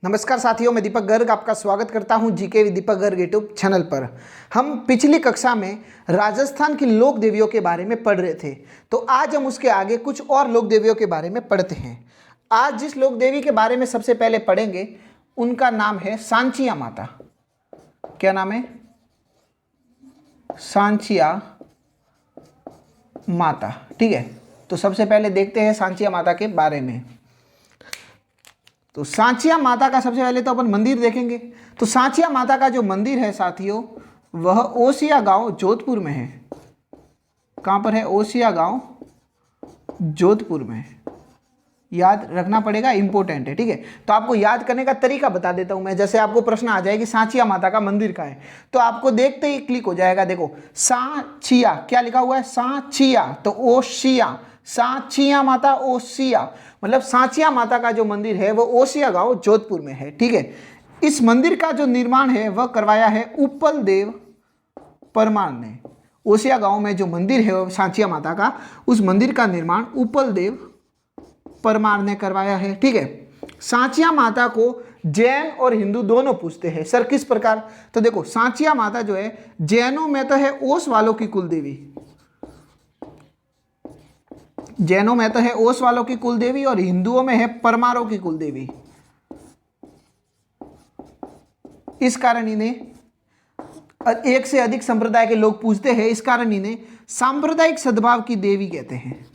नमस्कार साथियों, मैं दीपक गर्ग आपका स्वागत करता हूं GK with Deepak Garg YouTube channel पर। हम पिछली कक्षा में राजस्थान की लोक देवियों के बारे में पढ़ रहे थे, तो आज हम उसके आगे कुछ और लोक देवियों के बारे में पढ़ते हैं। आज जिस लोक देवी के बारे में सबसे पहले पढ़ेंगे उनका नाम है सांचिया माता। क्या नाम है? सांचिया माता। ठीक है, तो सबसे पहले देखते हैं सांचिया माता के बारे में। तो सांचिया माता का सबसे पहले तो अपन मंदिर देखेंगे। तो सांचिया माता का जो मंदिर है साथियों, वह ओसिया गांव जोधपुर में है। कहाँ पर है? ओसिया गांव जोधपुर में है। याद रखना पड़ेगा, इंपॉर्टेंट है। ठीक है, तो आपको याद करने का तरीका बता देता हूं मैं। जैसे आपको प्रश्न आ जाए कि सांचिया माता का मंदिर कहाँ है, तो आपको देखते ही क्लिक हो जाएगा। देखो सांचिया क्या लिखा हुआ है? सांचिया, तो ओसिया, सांचिया माता ओसिया, मतलब सांचिया माता का जो मंदिर है वो ओसिया गांव जोधपुर में है। ठीक है, इस मंदिर का जो निर्माण है वह करवाया है उपल देव परमार ने। ओसिया गांव में जो मंदिर है सांचिया माता का, उस मंदिर का निर्माण उपल देव परमार ने करवाया है। ठीक है, सांचिया माता को जैन और हिंदू दोनों पूजते हैं। सर किस प्रकार? तो देखो सांचिया माता जो है जैनों में तो है ओस वालों की कुल देवी, जैनों में तो है ओस वालों की कुल देवी, और हिंदुओं में है परमारों की कुल देवी। इस कारण इन्हें एक से अधिक संप्रदाय के लोग पूजते हैं। इस कारण इन्हें सांप्रदायिक सद्भाव की देवी कहते हैं।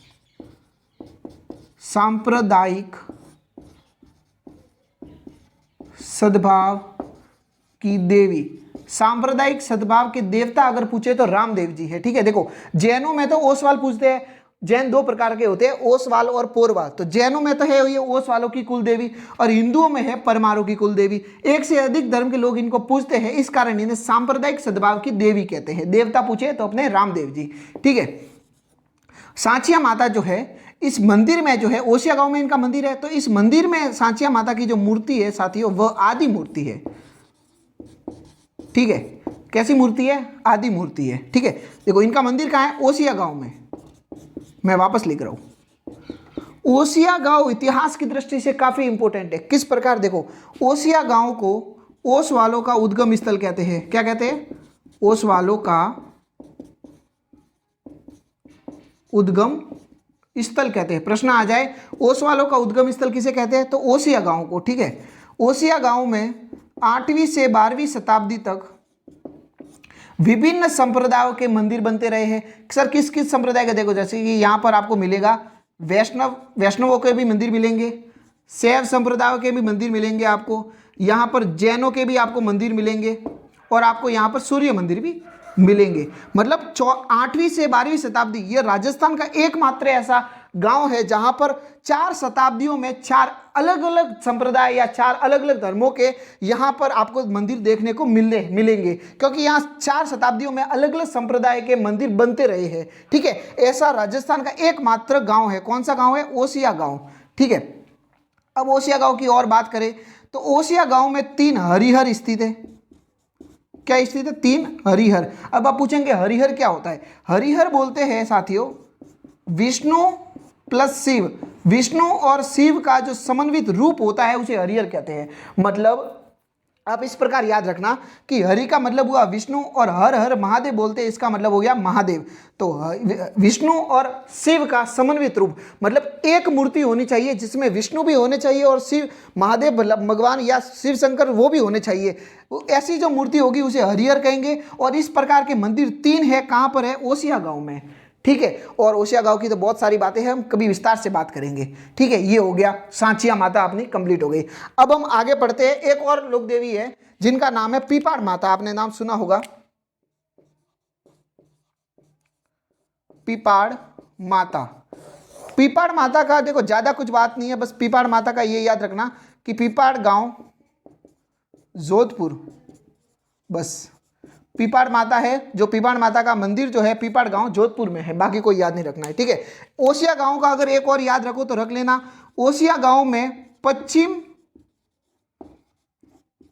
सांप्रदायिक सद्भाव की देवी, सांप्रदायिक सद्भाव के देवता अगर पूछे तो रामदेव जी है। ठीक है, देखो जैनों में तो ओसवाल पूजते हैं। जैन दो प्रकार के होते हैं, ओसवाल और पोरवाल। तो जैनों में तो है ये ओसवालों की कुल देवी, और हिंदुओं में है परमारों की कुल देवी। एक से अधिक धर्म के लोग इनको पूजते हैं, इस कारण इन्हें सांप्रदायिक सद्भाव की देवी कहते हैं। देवता पूछे तो अपने रामदेव जी। ठीक है, सांचिया माता जो है इस मंदिर में जो है, ओसिया गांव में इनका मंदिर है, तो इस मंदिर में सांचिया माता की जो मूर्ति है साथियों, वह आदि मूर्ति है। ठीक है, कैसी मूर्ति है? आदि मूर्ति है। ठीक है, देखो इनका मंदिर कहाँ है? ओसिया गांव में। मैं वापस लिख रहा हूं, ओसिया गांव इतिहास की दृष्टि से काफी इंपॉर्टेंट है। किस प्रकार? देखो ओसिया गांव को ओस वालों का उद्गम स्थल कहते हैं। क्या कहते हैं? ओस वालों का उद्गम स्थल कहते हैं। प्रश्न आ जाए ओस वालों का उद्गम स्थल किसे कहते हैं, तो ओसिया गांव को। ठीक है, ओसिया गांव में 8वीं से 12वीं शताब्दी तक विभिन्न संप्रदायों के मंदिर बनते रहे हैं। सर किस किस संप्रदाय का? देखो जैसे कि यहां पर आपको मिलेगा वैष्णवों के भी मंदिर मिलेंगे, शैव संप्रदायों के भी मंदिर मिलेंगे आपको, यहां पर जैनों के भी आपको मंदिर मिलेंगे, और आपको यहां पर सूर्य मंदिर भी मिलेंगे। मतलब 8वीं से 12वीं शताब्दी, ये राजस्थान का एकमात्र ऐसा गांव है जहां पर 4 शताब्दियों में 4 अलग अलग संप्रदाय या 4 अलग अलग धर्मों के यहां पर आपको मंदिर देखने को मिलेंगे, क्योंकि यहां 4 शताब्दियों में अलग अलग संप्रदाय के मंदिर बनते रहे हैं। ठीक है, ऐसा राजस्थान का एकमात्र गांव है। कौन सा गांव है? ओसिया गांव। ठीक है, अब ओसिया गांव की और बात करें तो ओसिया गांव में 3 हरिहर स्थित है। क्या स्थित है? 3 हरिहर। अब आप पूछेंगे हरिहर क्या होता है? हरिहर बोलते हैं साथियों विष्णु प्लस शिव, विष्णु और शिव का जो समन्वित रूप होता है उसे हरिहर कहते हैं। मतलब आप इस प्रकार याद रखना कि हरि का मतलब हुआ विष्णु, और हर हर महादेव बोलते हैं, इसका मतलब हो गया महादेव। तो विष्णु और शिव का समन्वित रूप, मतलब एक मूर्ति होनी चाहिए जिसमें विष्णु भी होने चाहिए और शिव महादेव भगवान या शिव शंकर वो भी होने चाहिए। ऐसी जो मूर्ति होगी उसे हरिहर कहेंगे। और इस प्रकार के मंदिर 3 है। कहाँ पर है? ओसिया गांव में। ठीक है, और ओसिया गांव की तो बहुत सारी बातें हैं, हम कभी विस्तार से बात करेंगे। ठीक है, ये हो गया सांचिया माता अपनी कंप्लीट हो गई। अब हम आगे बढ़ते हैं। एक और लोक देवी है जिनका नाम है पीपाड़ माता। आपने नाम सुना होगा, पीपाड़ माता। पीपाड़ माता का देखो ज्यादा कुछ बात नहीं है, बस पीपाड़ माता का ये याद रखना कि पीपाड़ गांव जोधपुर, बस पीपाड़ माता है। जो पीपाड़ माता का मंदिर जो है पीपाड़ गांव जोधपुर में है, बाकी कोई याद नहीं रखना है। ठीक है, ओसिया गांव का अगर एक और याद रखो तो रख लेना, ओसिया गांव में पश्चिम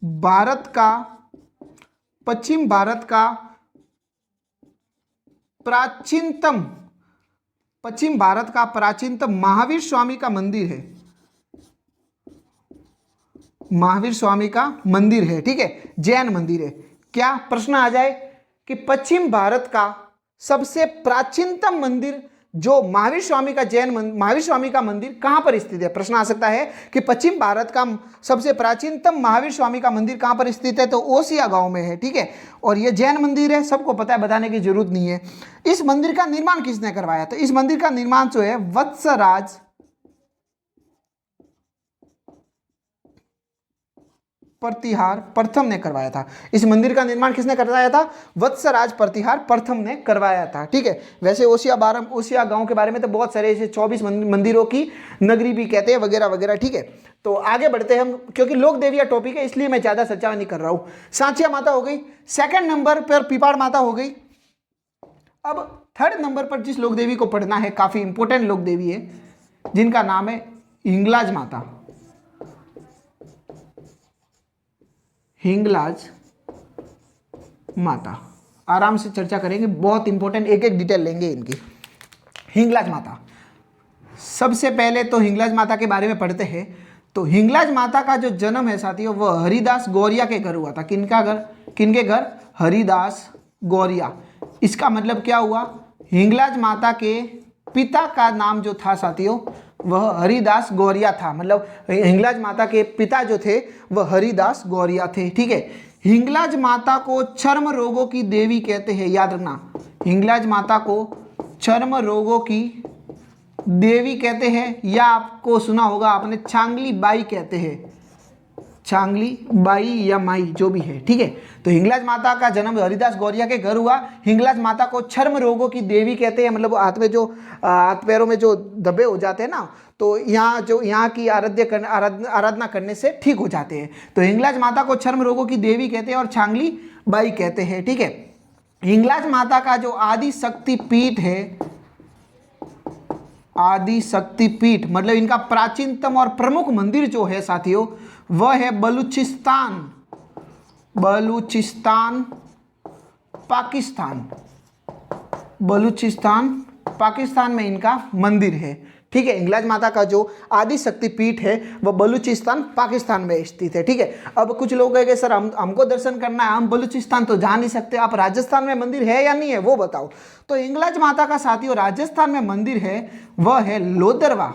भारत का प्राचीनतम महावीर स्वामी का मंदिर है। महावीर स्वामी का मंदिर है, ठीक है, जैन मंदिर है। क्या प्रश्न आ जाए कि पश्चिम भारत का सबसे प्राचीनतम मंदिर जो महावीर स्वामी का मंदिर कहां पर स्थित है? प्रश्न आ सकता है कि पश्चिम भारत का सबसे प्राचीनतम महावीर स्वामी का मंदिर कहां पर स्थित है? तो ओसिया गांव में है, ठीक है। और यह जैन मंदिर है, सबको पता है, बताने की जरूरत नहीं है। इस मंदिर का निर्माण किसने करवाया? तो इस मंदिर का निर्माण जो है वत्सराज प्रतिहार प्रथम ने करवाया था। इस मंदिर का निर्माण किसने करवाया था? वत्सराज प्रतिहार प्रथम ने करवाया था, ठीक है। वैसे ओसिया गांव के बारे में तो बहुत सारे ऐसे 24 मंदिरों की नगरी भी कहते हैं, वगैरह वगैरह, ठीक है। तो आगे बढ़ते हैं हम, क्योंकि लोक देविया टॉपिक है इसलिए मैं ज्यादा चर्चा नहीं कर रहा हूं। सांचिया माता हो गई, सेकंड नंबर पर पीपाड़ माता हो गई। अब थर्ड नंबर पर जिस लोक देवी को पढ़ना है, काफी इंपोर्टेंट लोक देवी है, जिनका नाम है हिंगलाज माता। हिंगलाज माता, आराम से चर्चा करेंगे, बहुत इंपॉर्टेंट, एक एक डिटेल लेंगे इनकी। हिंगलाज माता, सबसे पहले तो हिंगलाज माता के बारे में पढ़ते हैं। तो हिंगलाज माता का जो जन्म है साथियों, वह हरिदास गौरिया के घर हुआ था। किनके घर? हरिदास गौरिया। इसका मतलब क्या हुआ? हिंगलाज माता के पिता का नाम जो था साथियों, वह हरिदास गौरिया था। मतलब हिंगलाज माता के पिता जो थे वह हरिदास गौरिया थे, ठीक है। हिंगलाज माता को चर्म रोगों की देवी कहते हैं, याद रखना। हिंगलाज माता को चर्म रोगों की देवी कहते हैं, या आपको सुना होगा आपने चांगली बाई कहते हैं, चांगली बाई या माई जो भी है, ठीक है। तो हिंगलाज माता का जन्म हरिदास गौरिया के घर हुआ। हिंगलाज माता को चर्म रोगों की देवी कहते हैं, मतलब हाथ पैरों में जो धब्बे हो जाते हैं ना, तो यहाँ की आराधना करने से ठीक हो जाते हैं। तो हिंगलाज माता को चर्म रोगों की देवी कहते हैं और चांगली बाई कहते हैं, ठीक है। हिंगलाज माता का जो आदि शक्ति पीठ है, आदि शक्ति पीठ मतलब इनका प्राचीनतम और प्रमुख मंदिर जो है साथियों, वह है बलूचिस्तान पाकिस्तान में इनका मंदिर है, ठीक है। हिंगलाज माता का जो आदि शक्ति पीठ है वह बलूचिस्तान पाकिस्तान में स्थित है, ठीक है। अब कुछ लोग कहेंगे सर हमको दर्शन करना है, हम बलूचिस्तान तो जा नहीं सकते, आप राजस्थान में मंदिर है या नहीं है वो बताओ। तो हिंगलाज माता का साथियों राजस्थान में मंदिर है, वह है लोदरवा।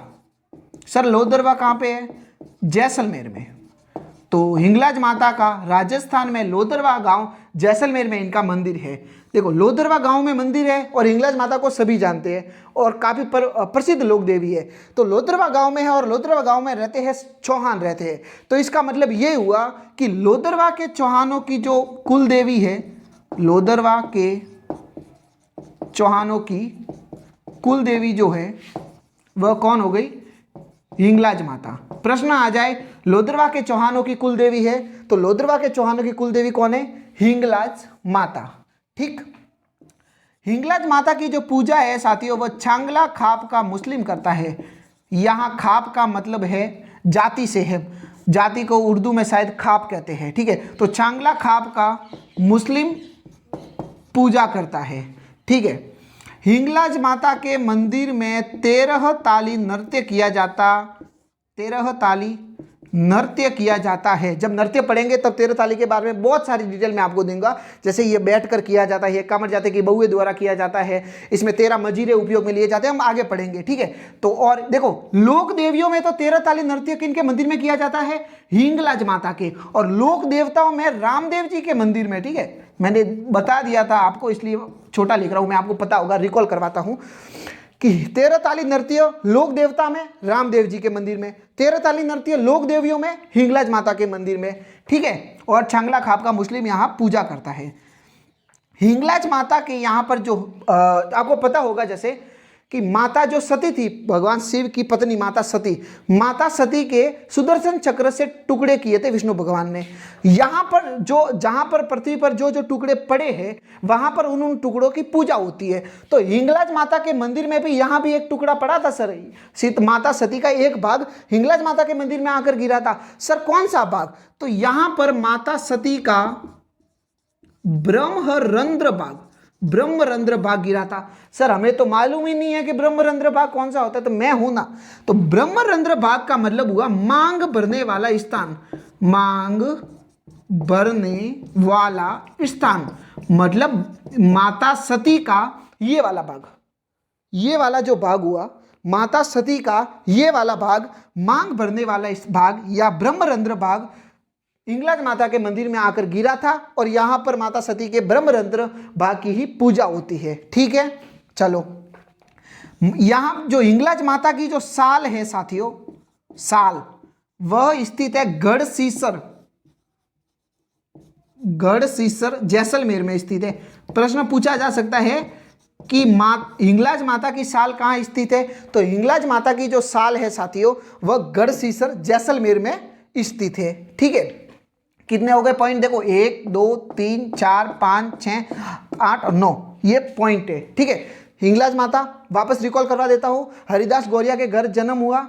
सर लोदरवा कहाँ पे है? जैसलमेर में। तो हिंगलाज माता का राजस्थान में लोदरवा गांव जैसलमेर में इनका मंदिर है। देखो लोदरवा गांव में मंदिर है और हिंगलाज माता को सभी जानते हैं और काफ़ी प्रसिद्ध लोक देवी है। तो लोदरवा गांव में है और लोदरवा गांव में रहते हैं चौहान रहते हैं। तो इसका मतलब ये हुआ कि लोदरवा के चौहानों की जो कुल देवी है, लोदरवा के चौहानों की कुल देवी जो है वह कौन हो गई? हिंगलाज माता। प्रश्न आ जाए लोदरवा के चौहानों की कुल देवी है, तो लोदरवा के चौहानों की कुल देवी कौन है? हिंगलाज माता, ठीक। हिंगलाज माता की जो पूजा है साथियों, वह चांगला खाप का मुस्लिम करता है। यहाँ खाप का मतलब है जाति से है, जाति को उर्दू में शायद खाप कहते हैं, ठीक है। तो चांगला खाप का मुस्लिम पूजा करता है, ठीक है। हिंगलाज माता के मंदिर में 13 ताली नृत्य किया जाता है। जब नृत्य पढ़ेंगे तब 13 ताली के बारे में बहुत सारी डिटेल मैं आपको दूंगा। जैसे ये बैठकर किया जाता है, कामर जाते की बहुए द्वारा किया जाता है, इसमें 13 मजीरे उपयोग में लिए जाते हैं, हम आगे पढ़ेंगे, ठीक है। तो और देखो लोक देवियों में तो 13 ताली नृत्य किनके मंदिर में किया जाता है? हिंगलाज माता के। और लोक देवताओं में रामदेव जी के मंदिर में, ठीक है। मैंने बता दिया था आपको, इसलिए छोटा लिख रहा हूं, मैं आपको पता होगा, रिकॉल करवाता हूं कि 13 ताली नृत्य लोक देवता में रामदेव जी के मंदिर में, 13 ताली नृत्य लोक देवियों में हिंगलाज माता के मंदिर में, ठीक है। और चांगला खाप का मुस्लिम यहाँ पूजा करता है। हिंगलाज माता के यहाँ पर जो आपको पता होगा जैसे कि माता जो सती थी, भगवान शिव की पत्नी माता सती के सुदर्शन चक्र से टुकड़े किए थे विष्णु भगवान ने। यहाँ पर जहाँ पर पृथ्वी पर जो टुकड़े पड़े हैं वहाँ पर उन टुकड़ों की पूजा होती है। तो हिंगलाज माता के मंदिर में भी यहाँ भी एक टुकड़ा पड़ा था सर, माता सती का एक भाग भाग माता के मंदिर में आकर गिरा था। सर कौन सा भाग? तो यहाँ पर माता सती का ब्रह्मरंध्र भाग गिरा था। सर हमें तो मालूम ही नहीं है कि ब्रह्मरंध्र भाग कौन सा होता है, तो मैं हूं ना। तो ब्रह्मरंध्र भाग का मतलब हुआ मांग भरने वाला स्थान। मांग भरने वाला स्थान, मतलब माता सती का ये वाला भाग, ये वाला जो भाग हुआ माता सती का ये वाला भाग, मांग भरने वाला इस भाग या ब्रह्मरंध्र भाग हिंगलाज माता के मंदिर में आकर गिरा था और यहां पर माता सती के ब्रह्मरंध्र भाग की ही पूजा होती है। ठीक है, चलो यहां जो हिंगलाज माता की जो साल है साथियों, साल वह स्थित है गढ़सीसर, गढ़सीसर जैसलमेर में स्थित है। प्रश्न पूछा जा सकता है कि हिंगलाज माता की साल कहाँ स्थित है, तो हिंगलाज माता की जो साल है साथियों वह गढ़सीसर जैसलमेर में स्थित है। ठीक है, कितने हो गए पॉइंट, देखो 1 2 3 4 5 6 8 और 9 ये पॉइंट है। ठीक है, हिंगलाज माता वापस रिकॉल करवा देता हूं, हरिदास गौरिया के घर जन्म हुआ,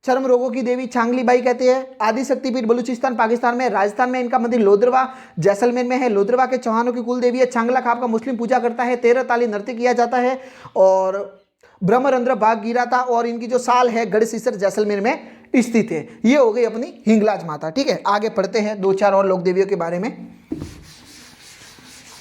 चर्म रोगों की देवी चांगली बाई कहते हैं, आदि शक्तिपीठ बलूचिस्तान पाकिस्तान में, राजस्थान में इनका मंदिर लोद्रवा जैसलमेर में है, लोद्रवा के चौहानों की कुल देवी है, चांगला खाप का मुस्लिम पूजा करता है, 13 ताली नृत्य किया जाता है और ब्रह्मरंध्र भाग गिरा था और इनकी जो साल है गढ़सीसर जैसलमेर में स्थित है। ये हो गई अपनी हिंगलाज माता। ठीक है, आगे पढ़ते हैं 2-4 और लोक देवियों के बारे में।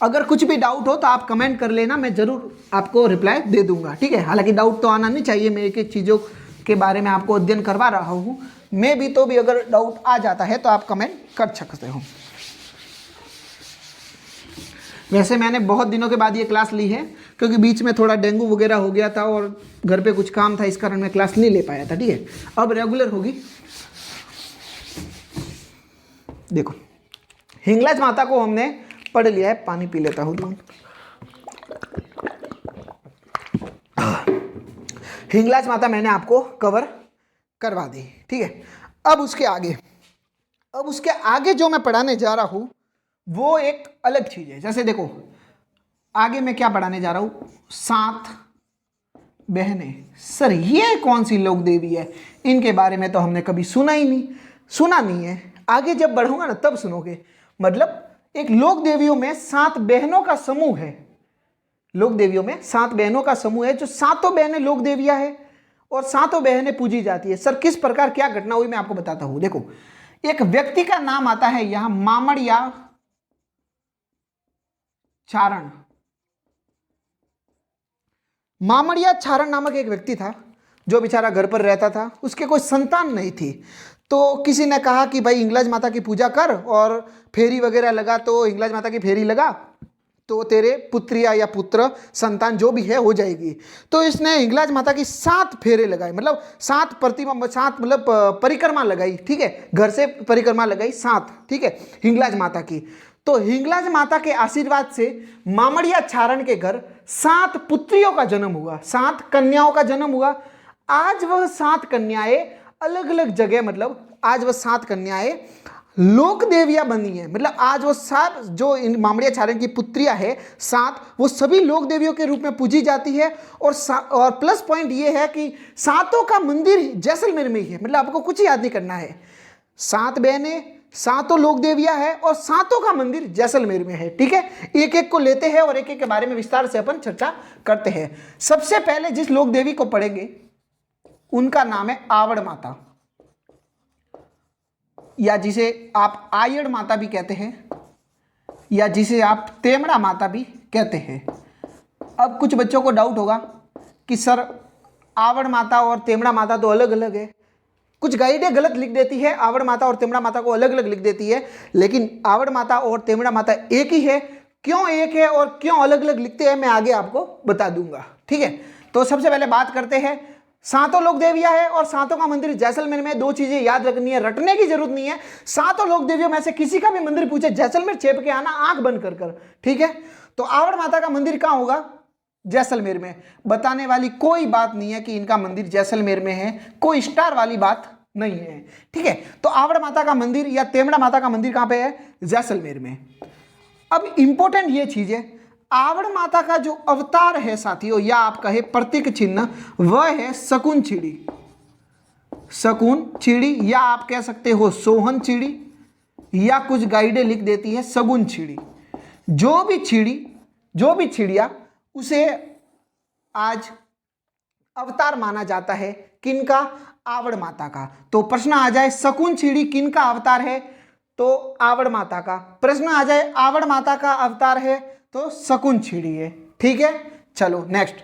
अगर कुछ भी डाउट हो तो आप कमेंट कर लेना, मैं जरूर आपको रिप्लाई दे दूंगा। ठीक है, हालांकि डाउट तो आना नहीं चाहिए, मैं एक एक चीज़ों के बारे में आपको अध्ययन करवा रहा हूँ, मैं भी तो भी अगर डाउट आ जाता है तो आप कमेंट कर सकते हो। वैसे मैंने बहुत दिनों के बाद ये क्लास ली है क्योंकि बीच में थोड़ा डेंगू वगैरह हो गया था और घर पे कुछ काम था, इस कारण मैं क्लास नहीं ले पाया था। ठीक है, अब रेगुलर होगी। देखो हिंगलाज माता को हमने पढ़ लिया है, पानी पी लेता हूँ। हिंगलाज माता मैंने आपको कवर करवा दी। ठीक है, अब उसके आगे जो मैं पढ़ाने जा रहा हूँ वो एक अलग चीज़ है। जैसे देखो आगे मैं क्या पढ़ाने जा रहा हूँ, 7 बहनें। सर ये कौन सी लोक देवी है, इनके बारे में तो हमने कभी सुना नहीं है। आगे जब बढ़ूंगा ना तब सुनोगे। मतलब एक लोक देवियों में 7 बहनों का समूह है, लोक देवियों में 7 बहनों का समूह है, जो 7 बहनें लोक देवियां है और 7 बहनें पूजी जाती है। सर किस प्रकार क्या घटना हुई मैं आपको बताता हूं। देखो एक व्यक्ति का नाम आता है यहां मामड़िया चारण। मामड़िया चारण नामक एक व्यक्ति था जो बेचारा घर पर रहता था, उसके कोई संतान नहीं थी। तो किसी ने कहा कि भाई हिंगलाज माता की पूजा कर और फेरी वगैरह लगा, तो हिंगलाज माता की फेरी लगा तो तेरे पुत्रिया या पुत्र संतान जो भी है हो जाएगी। तो इसने हिंगलाज माता की 7 फेरे लगाए, मतलब 7 मतलब परिक्रमा लगाई। ठीक है, घर से परिक्रमा लगाई 7। ठीक है, हिंगलाज माता की। तो हिंगलाज माता के आशीर्वाद से मामड़िया चारण के घर 7 पुत्रियों का जन्म हुआ, 7 कन्याओं का जन्म हुआ। आज वह 7 कन्याएं अलग अलग जगह, मतलब आज वह 7 कन्याएं लोक देवियां बनी है। मतलब आज वो 7 जो इन मामड़िया चारण की पुत्रियां है 7, वो सभी लोक देवियों के रूप में पूजी जाती है। और प्लस पॉइंट ये है कि 7 का मंदिर जैसलमेर में ही है। मतलब आपको कुछ याद नहीं करना है, 7 बहनें, 7 लोक देवियां है और 7 का मंदिर जैसलमेर में है। ठीक है, एक एक को लेते हैं और एक एक के बारे में विस्तार से अपन चर्चा करते हैं। सबसे पहले जिस लोक देवी को पढ़ेंगे उनका नाम है आवड़ माता, या जिसे आप आयड़ माता भी कहते हैं, या जिसे आप तेमड़ा माता भी कहते हैं। अब कुछ बच्चों को डाउट होगा कि सर आवड़ माता और तेमड़ा माता तो अलग अलग है। कुछ गाइडें गलत लिख देती है, आवड़ माता और तेमड़ा माता को अलग अलग लिख देती है, लेकिन आवड़ माता और तेमड़ा माता एक ही है। क्यों एक है और क्यों अलग अलग लिखते हैं मैं आगे आपको बता दूंगा। ठीक है, तो सबसे पहले बात करते हैं, 7 लोक देवियां है और 7 का मंदिर जैसलमेर में। 2 चीजें याद रखनी है, रटने की जरूरत नहीं है। 7 लोक देवियों में से किसी का भी मंदिर पूछे जैसलमेर चेप के आना, आंख बंद कर। ठीक है, तो आवड़ माता का मंदिर कहां होगा, जैसलमेर में। बताने वाली कोई बात नहीं है कि इनका मंदिर जैसलमेर में है, कोई स्टार वाली बात नहीं है। ठीक है, तो आवड़ माता का मंदिर या तेमड़ा माता का मंदिर कहां पे है, जैसलमेर में। अब इंपॉर्टेंट ये चीज है, आवड़ माता का जो अवतार है साथियों, या आप कहे प्रतीक चिन्ह, वह है शकुन चिड़ी। शकुन चिड़ी, या आप कह सकते हो सोहन चिड़ी, या कुछ गाइडें लिख देती है सगुन चिड़ी। जो भी चिड़िया उसे आज अवतार माना जाता है। किनका, आवड़ माता का। तो प्रश्न आ जाए शकुन छीड़ी किन का अवतार है, तो आवड़ माता का। प्रश्न आ जाए आवड़ माता का अवतार है, तो शकुन छीड़ी है। ठीक है, चलो नेक्स्ट।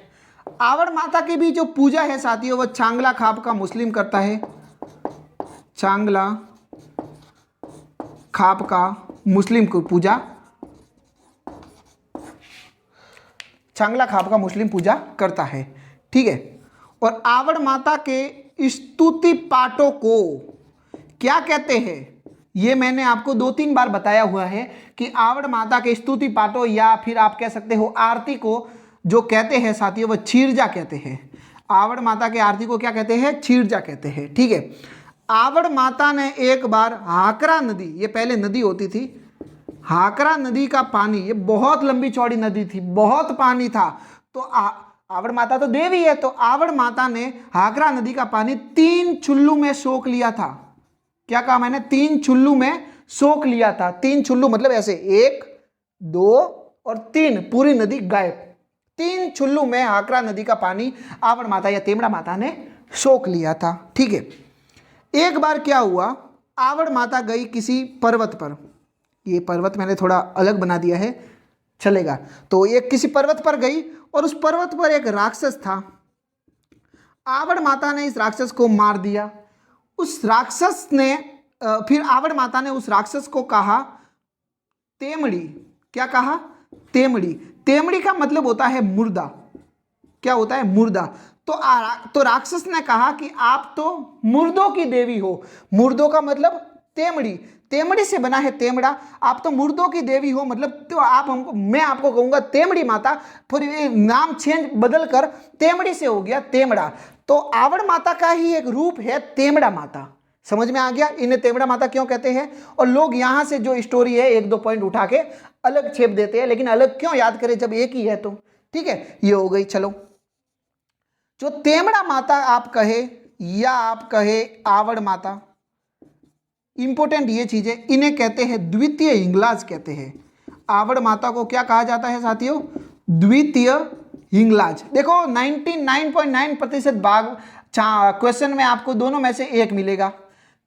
आवड़ माता की भी जो पूजा है साथियों, वो चांगला खाप का मुस्लिम करता है। चांगला खाप का मुस्लिम को पूजा, चांगला खाप का मुस्लिम पूजा करता है। ठीक है, और आवड़ माता के स्तुति पाठों को क्या कहते हैं, ये मैंने आपको 2-3 बार बताया हुआ है कि आवड़ माता के स्तुति पाठों या फिर आप कह सकते हो आरती को जो कहते हैं साथियों, वह छीरजा कहते हैं। आवड़ माता के आरती को क्या कहते हैं, छीरजा कहते हैं। ठीक है, आवड़ माता ने एक बार हाकरा नदी, ये पहले नदी होती थी, हाकरा नदी का पानी, ये बहुत लंबी चौड़ी नदी थी, बहुत पानी था, तो आवड़ माता तो देवी है, तो आवड़ माता ने हाकरा नदी का पानी 3 चुल्लू में सोख लिया था। क्या कहा मैंने, 3 चुल्लू में सोख लिया था। 3 चुल्लू मतलब ऐसे 1, 2 और 3, पूरी नदी गायब। 3 चुल्लू में हाकरा नदी का पानी आवड़ माता या तेमड़ा माता ने सोख लिया था। ठीक है, एक बार क्या हुआ, आवड़ माता गई किसी पर्वत पर, ये पर्वत मैंने थोड़ा अलग बना दिया है, चलेगा। तो एक किसी पर्वत पर गई और उस पर्वत पर एक राक्षस था। आवड़ माता ने इस राक्षस को मार दिया। उस राक्षस ने फिर आवड़ माता ने उस राक्षस को कहा तेमड़ी। क्या कहा, तेमड़ी। तेमड़ी का मतलब होता है मुर्दा। क्या होता है, मुर्दा। तो राक्षस ने कहा कि आप तो मुर्दों की देवी हो। मुर्दों का मतलब तेमड़ी, तेमड़ी से बना है तेमड़ा। आप तो मुर्दों की देवी हो, मतलब तो आप हमको, मैं आपको कहूंगा तेमड़ी माता, फिर ये नाम चेंज बदल कर तेमड़ी से हो गया तेमड़ा। तो आवड़ माता का ही एक रूप है तेमड़ा माता। समझ में आ गया, इन्हें तेमड़ा माता क्यों कहते हैं। और लोग यहां से जो स्टोरी है 1-2 पॉइंट उठा के अलग छेप देते हैं, लेकिन अलग क्यों याद करें जब एक ही है तो। ठीक है, ये हो गई। चलो, जो तेमड़ा माता आप कहे या आप कहे आवड़ माता, इंपॉर्टेंट ये चीजें, इन्हें कहते हैं द्वितीय हिंगलाज कहते हैं। आवड़ माता को क्या कहा जाता है साथियों, द्वितीय हिंगलाज। देखो 99.9% भाग क्वेश्चन में आपको दोनों में से एक मिलेगा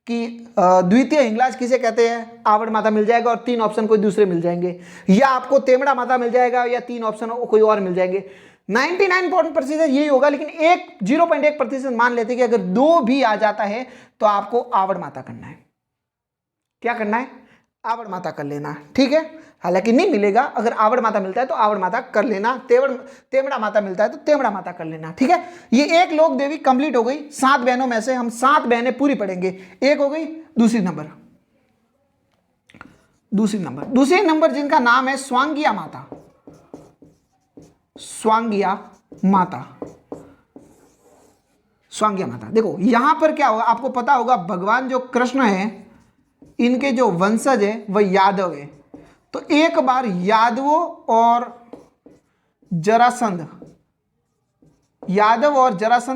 कि द्वितीय हिंगलाज किसे कहते हैं, आवड़ माता मिल जाएगा और 3 ऑप्शन कोई दूसरे मिल जाएंगे, या आपको तेमड़ा माता मिल जाएगा या 3 ऑप्शन कोई और मिल जाएंगे। 99% यही होगा, लेकिन 0.1% मान लेते हैं कि अगर 2 भी आ जाता है तो आपको आवड़ माता करना है। क्या करना है, आवड़ माता कर लेना। ठीक है, हालांकि नहीं मिलेगा, अगर आवड़ माता मिलता है तो आवड़ माता कर लेना, तेमड़ा माता मिलता है तो तेमड़ा माता कर लेना। ठीक है, ये एक लोक देवी कंप्लीट हो गई। 7 बहनों में से हम 7 बहनें पूरी पढ़ेंगे। एक हो गई, दूसरी नंबर जिनका नाम है स्वांगिया माता। स्वांगिया माता। देखो यहां पर क्या होगा, आपको पता होगा भगवान जो कृष्ण है, इनके जो वंशज है वह यादव है। तो एक बार यादव और जरासंध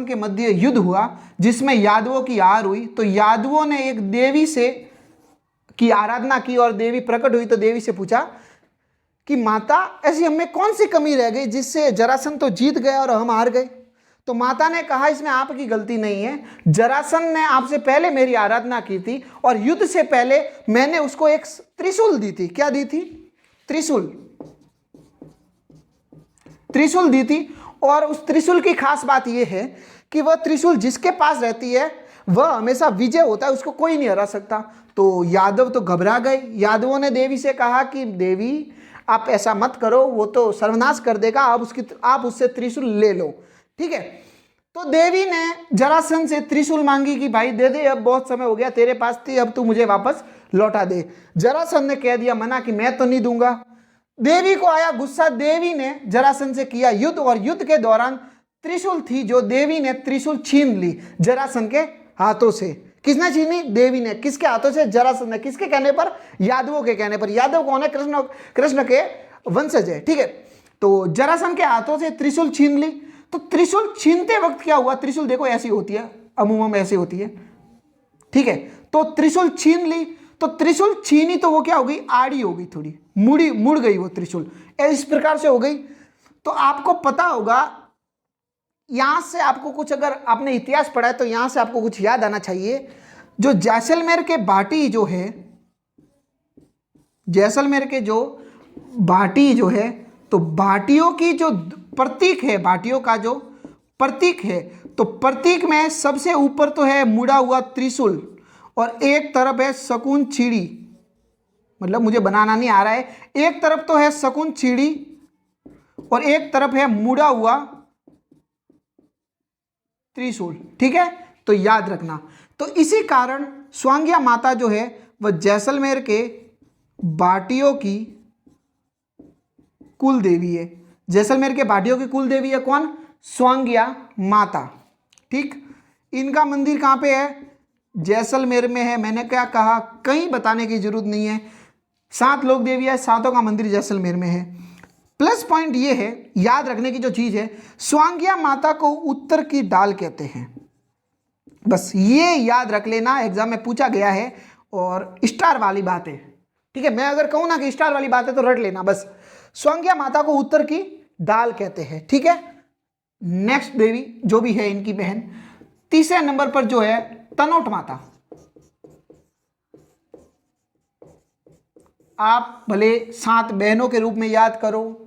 के मध्य युद्ध हुआ, जिसमें यादवों की हार हुई। तो यादवों ने एक देवी से की आराधना की और देवी प्रकट हुई। तो देवी से पूछा कि माता, ऐसी हमें कौन सी कमी रह गई जिससे जरासंध तो जीत गया और हम हार गए। तो माता ने कहा इसमें आपकी गलती नहीं है, जरासंध ने आपसे पहले मेरी आराधना की थी और युद्ध से पहले मैंने उसको एक त्रिशूल दी थी। क्या दी थी, त्रिशूल दी थी। और उस त्रिशूल की खास बात यह है कि वह त्रिशूल जिसके पास रहती है वह हमेशा विजय होता है, उसको कोई नहीं हरा सकता। तो यादव तो घबरा गए। यादवों ने देवी से कहा कि देवी आप ऐसा मत करो, वो तो सर्वनाश कर देगा, आप उससे त्रिशूल ले लो। ठीक है, तो देवी ने जरासंध से त्रिशूल मांगी कि भाई दे दे, अब बहुत समय हो गया तेरे पास थी, अब तू मुझे वापस लौटा दे। जरासंध ने कह दिया मना कि मैं तो नहीं दूंगा। देवी को आया गुस्सा, देवी ने जरासंध से किया युद्ध और युद्ध के दौरान त्रिशूल थी जो देवी ने त्रिशूल छीन ली जरासंध के हाथों से। किसने छीनी, देवी ने। किसके हाथों से, जरासंध ने। किसके कहने पर, यादवों के कहने पर। यादव कौन है, कृष्ण के वंशज है। ठीक है, तो जरासंध के हाथों से त्रिशूल छीन ली। तो त्रिशूल छीनते वक्त क्या हुआ, त्रिशूल देखो ऐसी होती है, अमूमन ऐसी होती है। ठीक है, तो त्रिशूल छीन ली। तो त्रिशूल छीनी तो वो क्या हो गई, आड़ी हो गई, थोड़ी मुड़ गई वो त्रिशूल, इस प्रकार से हो गई। तो आपको पता होगा यहां से आपको कुछ, अगर आपने इतिहास पढ़ा है तो यहां से आपको कुछ याद आना चाहिए। जो जैसलमेर के भाटी जो है, जैसलमेर के जो भाटी जो है, तो भाटियों की जो प्रतीक है, भाटियों का जो प्रतीक है, तो प्रतीक में सबसे ऊपर तो है मुड़ा हुआ त्रिशूल और एक तरफ है शकुन छीड़ी, मतलब मुझे बनाना नहीं आ रहा है, एक तरफ तो है शकुन छीड़ी और एक तरफ है मुड़ा हुआ त्रिशूल। ठीक है, तो याद रखना। तो इसी कारण स्वांग्या माता जो है वह जैसलमेर के भाटियों की कुल देवी है। जैसलमेर के भाटियों की कुल देवी है कौन? स्वांग्या माता। ठीक, इनका मंदिर कहाँ पे है? जैसलमेर में है। मैंने क्या कहा, कहीं बताने की जरूरत नहीं है, 7 लोक देवी है, 7 का मंदिर जैसलमेर में है। प्लस पॉइंट ये है, याद रखने की जो चीज है, स्वांग्या माता को उत्तर की डाल कहते हैं। बस ये याद रख लेना, एग्जाम में पूछा गया है और स्टार वाली बात है। ठीक है, मैं अगर कहूं ना कि स्टार वाली बात है तो रट लेना बस। स्वांग्या माता को उत्तर की डाल कहते हैं। ठीक है, नेक्स्ट देवी जो भी है इनकी बहन, तीसरे नंबर पर जो है तनोट माता। आप भले 7 बहनों के रूप में याद करो,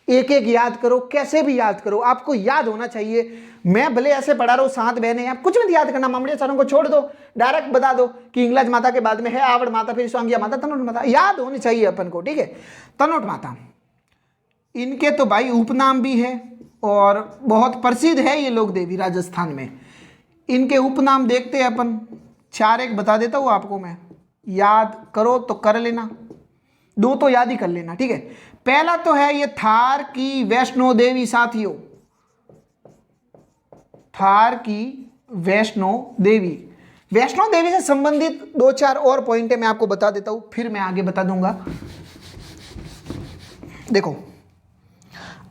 एक एक याद करो, कैसे भी याद करो, आपको याद होना चाहिए। मैं भले ऐसे पढ़ा रहा हूँ 7 बहनें, आप कुछ मत याद करना, मामले सारों को छोड़ दो, डायरेक्ट बता दो कि इंग्लज माता के बाद में है आवड़ माता, फिर स्वांग्या माता, तनोट माता, याद होनी चाहिए अपन को। ठीक है, तनोट माता, इनके तो भाई उपनाम भी है और बहुत प्रसिद्ध है ये लोक देवी राजस्थान में। इनके उपनाम देखते हैं अपन, 4 एक बता देता हूँ आपको मैं, याद करो तो कर लेना, 2 तो याद ही कर लेना। ठीक है, पहला तो है ये थार की वैष्णो देवी साथियों, थार की वैष्णो देवी। वैष्णो देवी से संबंधित 2-4 और पॉइंट है, मैं आपको बता देता हूं, फिर मैं आगे बता दूंगा। देखो,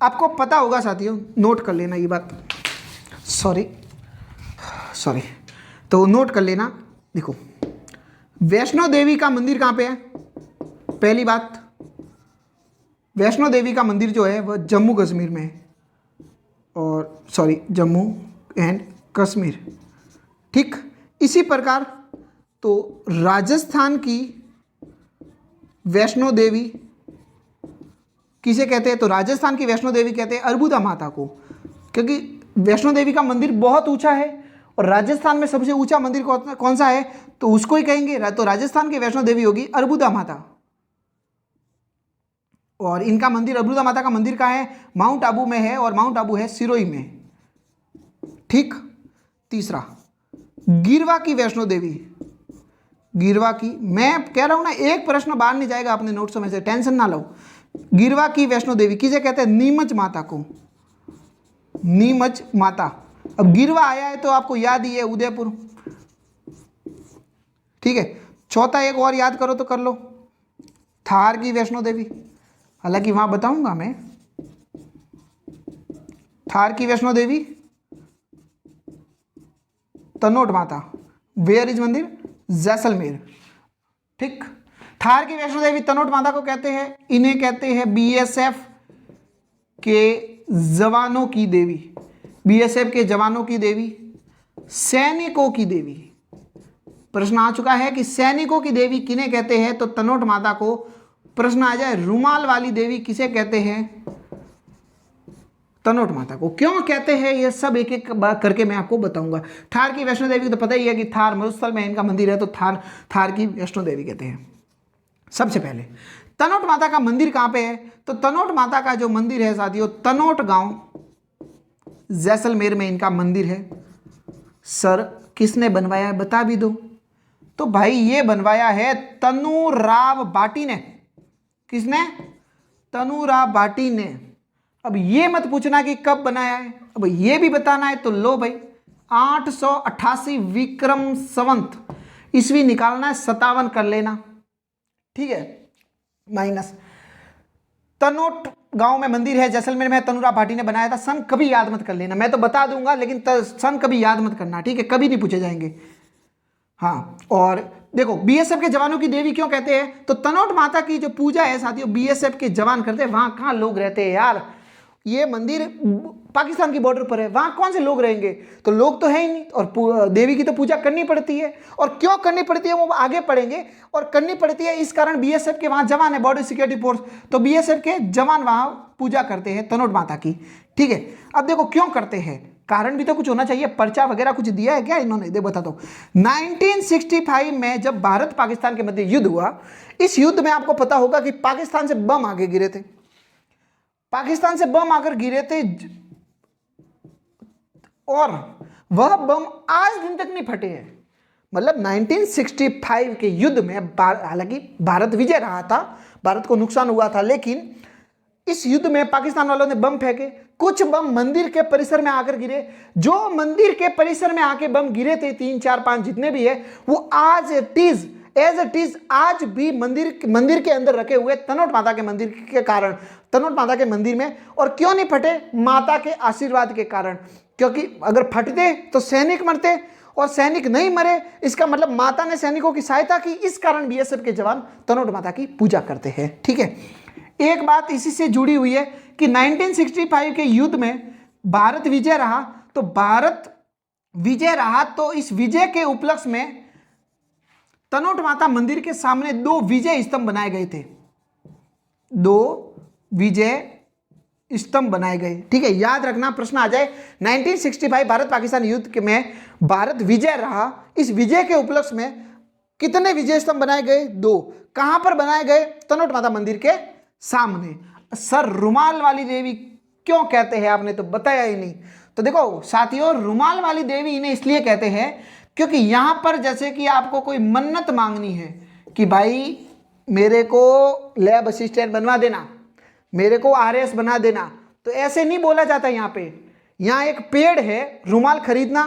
आपको पता होगा साथियों, नोट कर लेना ये बात, सॉरी, तो नोट कर लेना। देखो, वैष्णो देवी का मंदिर कहां पे है? पहली बात, वैष्णो देवी का मंदिर जो है वह जम्मू कश्मीर में है, और सॉरी, जम्मू एंड कश्मीर। ठीक, इसी प्रकार तो राजस्थान की वैष्णो देवी किसे कहते हैं? तो राजस्थान की वैष्णो देवी कहते हैं अर्बुदा माता को, क्योंकि वैष्णो देवी का मंदिर बहुत ऊंचा है और राजस्थान में सबसे ऊंचा मंदिर कौन सा है, तो उसको ही कहेंगे। तो राजस्थान की वैष्णो देवी होगी अर्बुदा माता, और इनका मंदिर, अर्बुदा माता का मंदिर कहाँ है? माउंट आबू में है, और माउंट आबू है सिरोही में। ठीक, तीसरा, गिरवा की वैष्णो देवी, गिरवा की, मैं कह रहा हूं ना, एक प्रश्न बाहर नहीं जाएगा अपने नोट्स में से, टेंशन ना लो। गिरवा की वैष्णो देवी किसे कहते हैं? नीमच माता को, नीमच माता। अब गिरवा आया है तो आपको याद ही है उदयपुर। ठीक है, चौथा एक और याद करो तो कर लो, थार की वैष्णो देवी, हालांकि वहां बताऊंगा मैं। थार की वैष्णो देवी, तनोट माता, वेयर इज मंदिर? जैसलमेर। ठीक, थार की वैष्णो देवी तनोट माता को कहते हैं, इन्हें कहते हैं बीएसएफ के जवानों की देवी, बीएसएफ के जवानों की देवी, सैनिकों की देवी। प्रश्न आ चुका है कि सैनिकों की देवी किन्हें कहते हैं, तो तनोट माता को। प्रश्न आ जाए रुमाल वाली देवी किसे कहते हैं? तनोट माता को। क्यों कहते हैं ये सब एक एक करके मैं आपको बताऊंगा। थार की वैष्णो देवी तो पता ही है कि थार मरुस्थल में इनका मंदिर है, तो थार की वैष्णो देवी कहते हैं। सबसे पहले तनोट माता का मंदिर कहां पे है? तो तनोट माता का जो मंदिर है साथियों, तनोट गांव जैसलमेर में इनका मंदिर है। सर किसने बनवाया है बता भी दो। तो भाई ये बनवाया है तनुराव भाटी ने। किसने? तनुराव भाटी ने। अब ये मत पूछना कि कब बनाया है, अब ये भी बताना है। तो लो भाई, 888 विक्रम संवत ईस्वी निकालना है, 57 कर लेना, ठीक है, माइनस। तनोट गांव में मंदिर है, जैसलमेर में, तनुराव भाटी ने बनाया था। सन कभी याद मत कर लेना, मैं तो बता दूंगा लेकिन सन कभी याद मत करना, ठीक है, कभी नहीं पूछे जाएंगे। हाँ, और देखो बीएसएफ के जवानों की देवी क्यों कहते हैं? तो तनोट माता की जो पूजा है साथियों, बीएसएफ के जवान करते हैं। वहां कहाँ लोग रहते हैं यार, ये मंदिर पाकिस्तान की बॉर्डर पर है, वहां कौन से लोग रहेंगे? तो लोग तो है ही नहीं, और देवी की तो पूजा करनी पड़ती है। और क्यों करनी पड़ती है वो आगे पढ़ेंगे। और करनी पड़ती है इस कारण, बीएसएफ के वहां जवान है, बॉर्डर सिक्योरिटी फोर्स, तो बीएसएफ के जवान वहां पूजा करते हैं तनोट माता की। ठीक है, अब देखो क्यों करते हैं, कारण भी तो कुछ होना चाहिए, पर्चा वगैरह कुछ दिया है क्या इन्होंने? दे बताता हूं। 1965 में जब भारत पाकिस्तान के मध्य युद्ध हुआ, इस युद्ध में आपको पता होगा कि पाकिस्तान से बम आगे गिरे थे, पाकिस्तान से बम आकर गिरे थे, और वह बम आज दिन तक नहीं फटे हैं। मतलब 1965 के युद्ध में हालांकि भारत विजय रहा था, भारत को नुकसान हुआ था, लेकिन इस युद्ध में पाकिस्तान वालों ने बम फेंके, कुछ बम मंदिर के परिसर में आकर गिरे। जो मंदिर के परिसर में आके बम गिरे थे, 3 4 5 जितने भी है, वो आज एज इट इज आज भी मंदिर के अंदर रखे हुए तनोट माता के मंदिर के कारण, तनोट माता के मंदिर में। और क्यों नहीं फटे? माता के आशीर्वाद के कारण, क्योंकि अगर फटते तो सैनिक मरते, और सैनिक नहीं मरे, इसका मतलब माता ने सैनिकों की सहायता की, इस कारण बीएसएफ के जवान तनोट माता की पूजा करते हैं। ठीक है, एक बात इसी से जुड़ी हुई है कि 1965 के युद्ध में भारत विजय रहा, तो भारत विजय रहा तो इस विजय के उपलक्ष्य में तनोट माता मंदिर के सामने 2 विजय स्तंभ बनाए गए थे, 2 विजय स्तंभ बनाए गए। ठीक है, याद रखना, प्रश्न आ जाए 1965 भारत पाकिस्तान युद्ध में भारत विजय रहा, इस विजय के उपलक्ष्य में कितने विजय स्तंभ बनाए गए? 2। कहां पर बनाए गए? तनोट माता मंदिर के सामने। सर रुमाल वाली देवी क्यों कहते हैं, आपने तो बताया ही नहीं। तो देखो साथियों, रुमाल वाली देवी इन्हें इसलिए कहते हैं क्योंकि यहां पर जैसे कि आपको कोई मन्नत मांगनी है कि भाई मेरे को लैब असिस्टेंट बनवा देना, मेरे को आरएस बना देना, तो ऐसे नहीं बोला जाता। यहाँ पे, यहाँ एक पेड़ है, रुमाल खरीदना,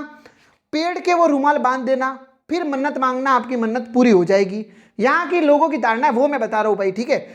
पेड़ के वो रुमाल बांध देना, फिर मन्नत मांगना, आपकी मन्नत पूरी हो जाएगी। यहाँ की लोगों की धारणा है, वो मैं बता रहा हूँ भाई। ठीक है,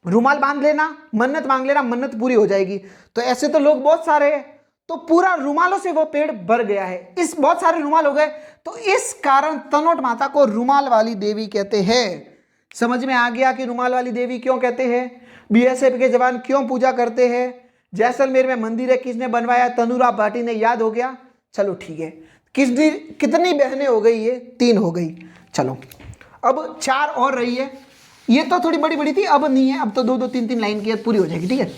रुमाल बांध लेना, मन्नत मांग लेना, मन्नत पूरी हो जाएगी। तो ऐसे तो लोग बहुत सारे हैं, तो पूरा रुमालों से वो पेड़ भर गया है, इस बहुत सारे रुमाल हो गए, तो इस कारण तनोट माता को रुमाल वाली देवी कहते हैं। समझ में आ गया कि रुमाल वाली देवी क्यों कहते हैं, बीएसएफ के जवान क्यों पूजा करते हैं, जैसलमेर में मंदिर है, किसने बनवाया? तनुरा भाटी ने। याद हो गया? चलो ठीक है, कितनी बहनें हो गई? ये 3 हो गई। चलो अब 4 और रही है, ये तो थोड़ी बड़ी बड़ी थी, अब नहीं है, अब तो 2-2 3-3 लाइन की पूरी हो जाएगी। ठीक है,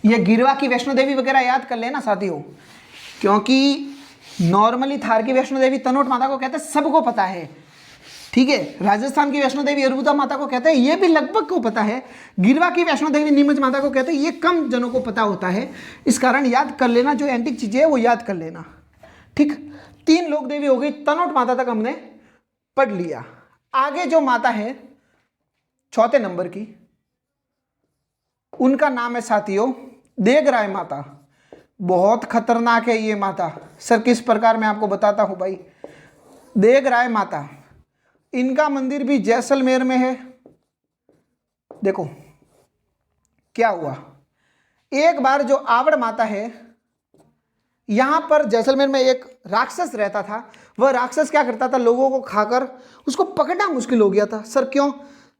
ये गिरवा की वैष्णो देवी वगैरह याद कर लेना साथियों, क्योंकि नॉर्मली थार की वैष्णो देवी तनोट माता को कहते हैं, सबको पता है। ठीक है, राजस्थान की वैष्णो देवी अरुबुदा माता को कहते हैं, ये भी लगभग को पता है। गिरवा की वैष्णो देवी नीमच माता को कहते हैं, ये कम जनों को पता होता है, इस कारण याद कर लेना, जो एंटिक चीजें है वो याद कर लेना। ठीक, 3 लोक देवी हो गई, तनोट माता तक हमने पढ़ लिया। आगे जो माता है 4थे नंबर की, उनका नाम है साथियों देगराय माता। बहुत खतरनाक है ये माता। सर किस प्रकार मैं आपको बताता हूं भाई। देगराय माता, इनका मंदिर भी जैसलमेर में है। देखो क्या हुआ, एक बार जो आवड़ माता है, यहां पर जैसलमेर में एक राक्षस रहता था। वह राक्षस क्या करता था, लोगों को खाकर उसको पकड़ना मुश्किल हो गया था। सर क्यों?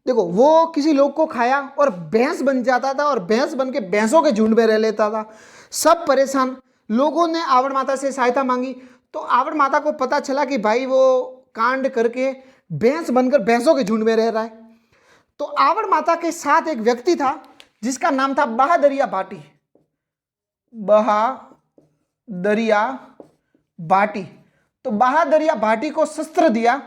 देखो, वो किसी लोग को खाया और भैंस बन जाता था, और भैंस बन के भैंसों के झुंड में रह लेता था। सब परेशान, लोगों ने आवड़ माता से सहायता मांगी, तो आवड़ माता को पता चला कि भाई वो कांड करके भैंस बनकर भैंसों के झुंड में रह रहा है। तो आवड़ माता के साथ एक व्यक्ति था जिसका नाम था बहादरिया भाटी। बहादरिया भाटी। तो बहादरिया भाटी को शस्त्र दिया,